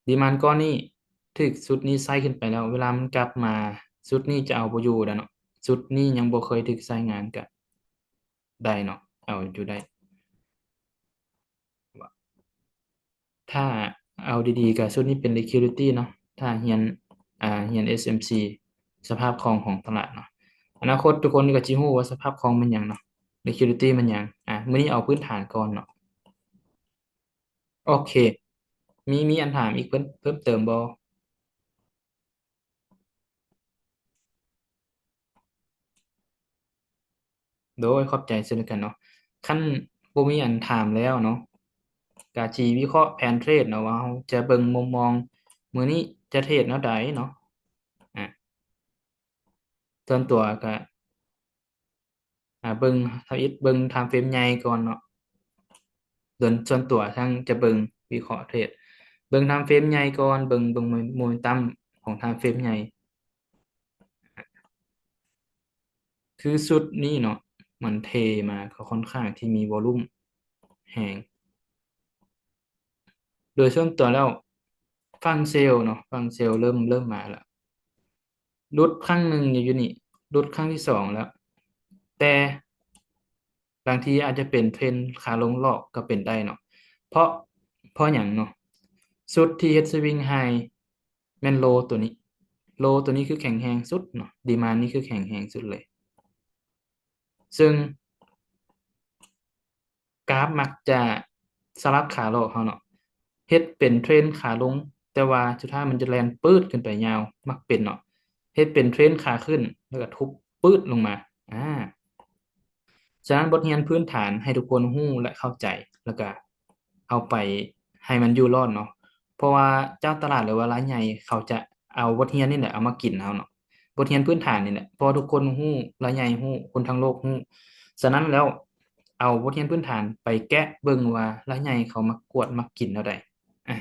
ดีมานด์ก้อนนี้ถูกสุดนี้ใช้ขึ้นไปแล้วเวลามันกลับมาสุดนี้จะเอาบ่อยู่แล้วเนาะสุดนี้ยังบ่เคยถูกใช้งานก็ได้เนาะเอาอยู่ได้ ถ้าเอาดีๆก็ชุดนี้เป็น liquidity เนาะถ้าเรียน SMC สภาพคล่องของตลาดเนาะอนาคตทุกคนก็สิรู้ว่าสภาพคล่องมันหยังเนาะ liquidity มันหยังมื้อนี้เอาพื้นฐานก่อนเนาะโอเคมีอันถามอีกเพิ่มเติมบ่โดยขอบใจซึ่งกันเนาะคันบ่มีอันถามแล้วเนาะก็สิวิเคราะห์แผนเทรดเนาะว่าเราจะเบิ่งมุมมองมื้อนี้จะเทรดแนวใดเนาะอ่าส่วนตัวก็ เบิ่งทวิตเบิ่ง time frame ใหญ่ก่อนเนาะส่วนตัวทั้งจะเบิ่งวิเคราะห์เทรดเบิ่ง time frame ใหญ่ก่อนเบิ่งโมเมนตัมของ time frame ใหญ่คือชุดนี้เนาะมันเทมาก็ค่อนข้างที่มีวอลลุ่มแรงโดยส่วนตัวแล้วฝั่งเซลล์เนาะฝั่งเซลล์เริ่มมาแล้วหลุดครั้งหนึ่งอยู่นี่หลุดครั้งที่สองแล้วแต่บางทีอาจจะเป็นเทรนด์ขาลงรอบก็เป็นได้เนาะเพราะเพราะหยังเนาะสุดที่เฮ็ดสวิงไฮแม่นโลตัวนี้โลตัวนี้คือแข็งแรงสุดเนาะดีมานด์นี่คือแข็งแรงสุดเลยซึ่งกราฟมักจะสลับขาลงเฮาเนาะเฮ็ดเป็นเทรนด์ขาลงแต่ว่าสุดท้ายมันจะแล่นปืดขึ้นไปยาวมักเป็นเนาะเฮ็ดเป็นเทรนด์ขาขึ้นแล้วก็ทุบปืดลงมาอา ฉะนั้นบทเรียนพื้นฐานให้ทุกคนรู้และเข้าใจแล้วก็เอาไปให้มันอยู่รอดเนาะเพราะว่าเจ้าตลาดหรือว่ารายใหญ่เขาจะเอาบทเรียนนี่แหละเอามากินเอาเนาะบทเรียนพื้นฐานนี่แหละเพราะทุกคนรู้รายใหญ่รู้คนทั้งโลกรู้ฉะนั้นแล้วเอาบทเรียนพื้นฐานไปแกะเบิ่งว่ารายใหญ่เขามักกวดมักกินแนวใดอะ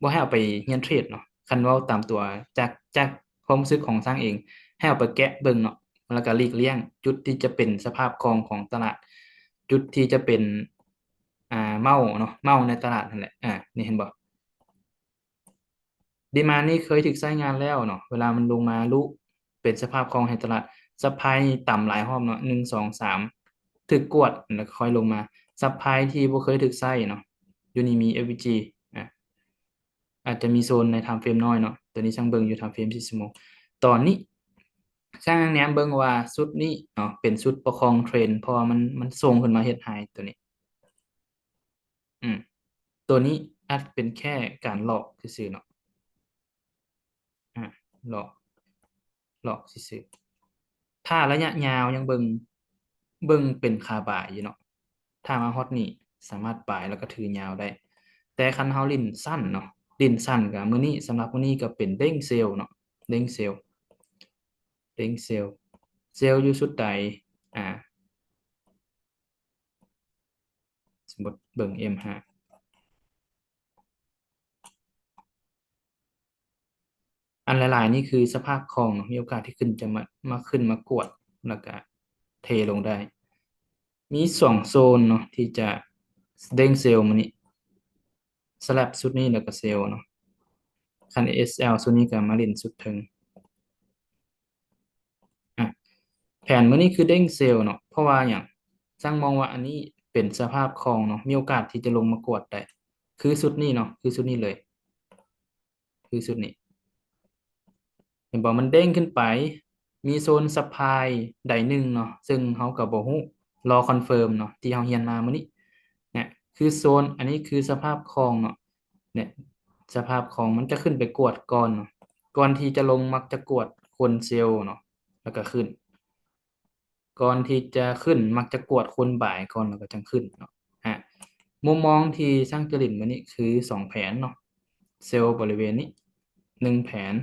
บ่ให้เอาไปเรียนเทรดเนาะคันเว้าตามตัวจากความรู้สึกของสร้างเองให้เอาไปแกะเบิ่งเนาะ แล้วก็หลีกเลี่ยงจุดที่จะเป็นสภาพคล่องของตลาดจุดที่จะเป็นเมาเนาะเมาในตลาดนั่นแหละนี่เห็นบ่ดีมานด์นี่เคยถูกใช้งานแล้วเนาะเวลามันลงมารุเป็นสภาพคล่องให้ตลาดซัปพลายนี่ต่ำหลายรอบเนาะ1 2 3ถูกกวดแล้วก็ค่อยลงมาซัปพลายที่บ่เคยถูกใช้เนาะอยู่นี่มี FVG อ่าอาจจะมีโซนใน time frame น้อยเนาะตัวนี้ช่างเบิ่งอยู่ time frame 4ชั่วโมงตอนนี้ ช่างแหนมเบิ่งว่าชุดนี้เนาะเป็นชุดประคองเทรนด์เพราะว่ามันส่งขึ้นมาเฮ็ดไฮตัวนี้อืมตัวนี้อาจเป็นแค่การหลอกซื่อๆเนาะอ่าหลอกซื่อๆถ้าระยะยาวยังเบิ่งเป็นขาบ่ายอยู่เนาะถ้ามาฮอตนี่สามารถบ่ายแล้วก็ถือยาวได้แต่คันเฮาลิ้นสั้นเนาะลิ้นสั้นก็มื้อนี้สำหรับมื้อนี้ก็เป็นเด้งเซลล์เนาะเด้งเซลล์เด้งเซลล์เซลล์อยู่ชุดใดอ่าสมมุติเบิ่ง M5 อันหลายๆนี่คือสภาพคล่องเนาะมีโอกาสที่ขึ้นจะมาขึ้นมากวดแล้วก็เทลงได้มี2โซนเนาะที่จะเด้งเซลล์มานี่สลับสุดนี้แล้วก็เซลล์เนาะคัน SL สุดนี้ก็มาเล่นสุดเทิงอ่ะแผนมื้อนี้คือเด้งเซลล์เนาะเพราะว่าหยังสร้างมองว่าอันนี้ เป็นสภาพคล่องเนาะมีโอกาสที่จะลงมากวดได้คือสุดนี้เนาะคือสุดนี้เลยคือสุดนี้ เห็นบอกมันเด้งขึ้นไป มีโซนซัพพลายใดหนึ่งเนาะซึ่งเขาก็บ่ฮู้รอคอนเฟิร์มเนาะที่เขาเรียนมามื้อนี้เนี่ยคือโซนอันนี้คือสภาพคลองเนาะเนี่ยสภาพคลองมันจะขึ้นไปกวดก่อนเนาะก่อนที่จะลงมักจะกวดคนเซลล์เนาะแล้วก็ขึ้นก่อนที่จะขึ้นมักจะกวดคนบ่ายก่อนแล้วก็จังขึ้นเนาะฮะมุมมองที่สร้างจริตมื้อนี้คือ2แผนเนาะเซลล์บริเวณนี้1แผน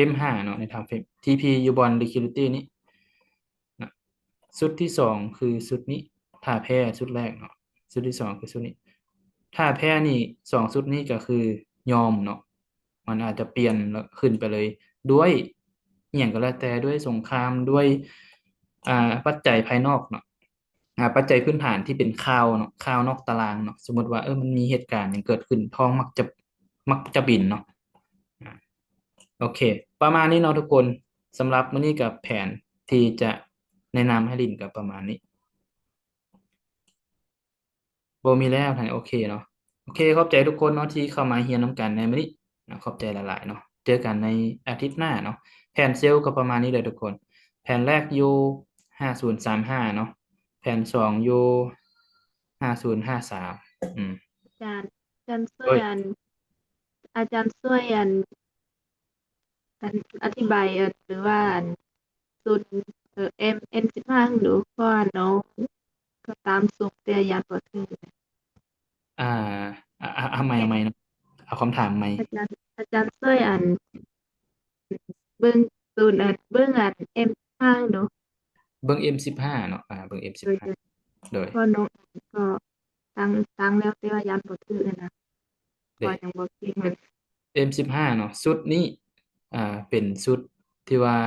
M5 เนาะในทางเฟรม TP อยู่บน liquidity นี้นะชุดที่สองคือชุดนี้ท่าแพ้ชุดแรกเนาะชุดที่สองคือชุดนี้ท่าแพ้นี่สองชุดนี้ก็คือยอมเนาะมันอาจจะเปลี่ยนแล้วขึ้นไปเลยด้วยอหย่างก็แล้วแต่ด้วยสงครามด้วยปัจจัยภายนอกเนาะปัจจัยพื้นฐานที่เป็นข่าวเนาะข่าวนอกตารางเนาะสมมติว่ามันมีเหตุการณ์อย่างเกิดขึ้นทองมักจะบินเนาะ โอเค ประมาณนี้เนาะทุกคนสำหรับมื้อนี้กับแผนที่จะแนะนำให้ลินกับประมาณนี้บ่มีแล้วทางโอเคเนาะโอเคขอบใจทุกคนเนาะที่เข้ามาเรียนนํกันในมื้อนี้นะขอบใจหลายๆเนาะเจอกันในอาทิตย์หน้าเนาะแผนเซลล์ก็ประมาณนี้เลยทุกคนแผนแรกอยู่5035เนาะแผนสองอยู่5053อาจารย์อาจารย์ช่วโดยยอาจารย์ช่วยอธิบายหรือว่าศูนย์M15 ให้ดูเพราะว่าน้องก็ตามสูงแต่ยานบ่ถึงอ่าเอาใหม่เนาะเอาคำถามใหม่อาจารย์ช่วยเบิ่งศูนย์เบิ่งM15 ให้ดูเบิ่ง M15 เนาะเบิ่ง โดย M15 โดยเพราะน้องก็ตั้งแล้วแต่ว่ายานบ่ถึงนะเพเด้ ราะยังบ่เก่งเลย M15 เนาะชุดนี้เป็นชุดที่ว่า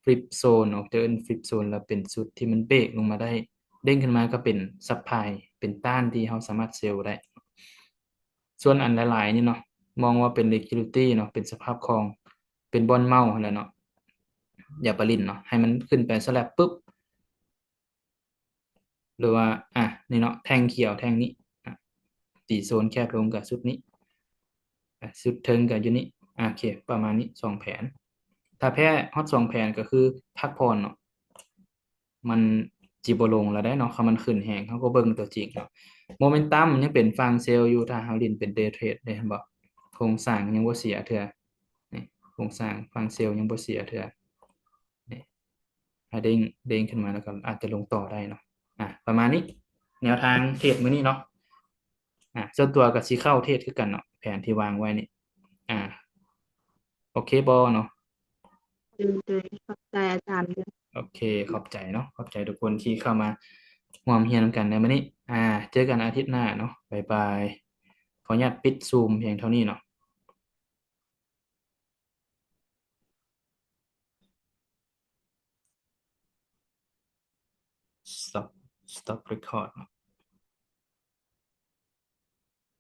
ฟลิปโซนออกจะเอิ้นฟลิปโซนแล้วเป็นชุดที่มันเบรกลงมาได้เด้งขึ้นมาก็เป็นซัพพลายเป็นต้านที่เราสามารถเซลล์ได้ส่วนอันหลายๆนี่เนาะมองว่าเป็น liquidity เนาะเป็นสภาพคล่องเป็นบอนเมานั่นแหละเนาะอย่าไปลิ้นเนาะให้มันขึ้นไปสแลปปุ๊บหรือว่านี่เนาะแท่งเขียวแท่งนี้อ่ะตีโซนแคบลงกับชุดนี้ชุดเทิงกับอยู่นี้โอเคประมาณนี้2แผน ถ้าแพ้ฮอต2แผนก็คือพักผ่อนเนาะมันจิบ่ลงแล้วได้เนาะคันมันขึ้นแฮงเราก็เบิ่งตัวจริงเนาะโมเมนตัมยังเป็นฝั่งเซลล์อยู่ถ้าเฮาเล่นเป็น day trade ได้เห็นบ่โครงสร้างยังบ่เสียเทื่อนี่โครงสร้างฝั่งเซลล์ยังบ่เสียเทื่อนี่ถ้าเด้งขึ้นมาแล้วก็อาจจะลงต่อได้เนาะประมาณนี้แนวทางเทรดมื้อนี้เนาะส่วนตัวก็สิเข้าเทรดคือกันเนาะแผนที่วางไว้นี่อ่าโอเคบ่เนาะ โดยขอบใจอาจารย์ด้วยโอเคขอบใจเนาะขอบใจทุกคนที่เข้ามาร่วมเรียนกันในวันนี้เจอกันอาทิตย์หน้าเนาะบ๊ายบายขออนุญาตปิดซูมเพียงเท่านี้เนาะ stop record เนาะ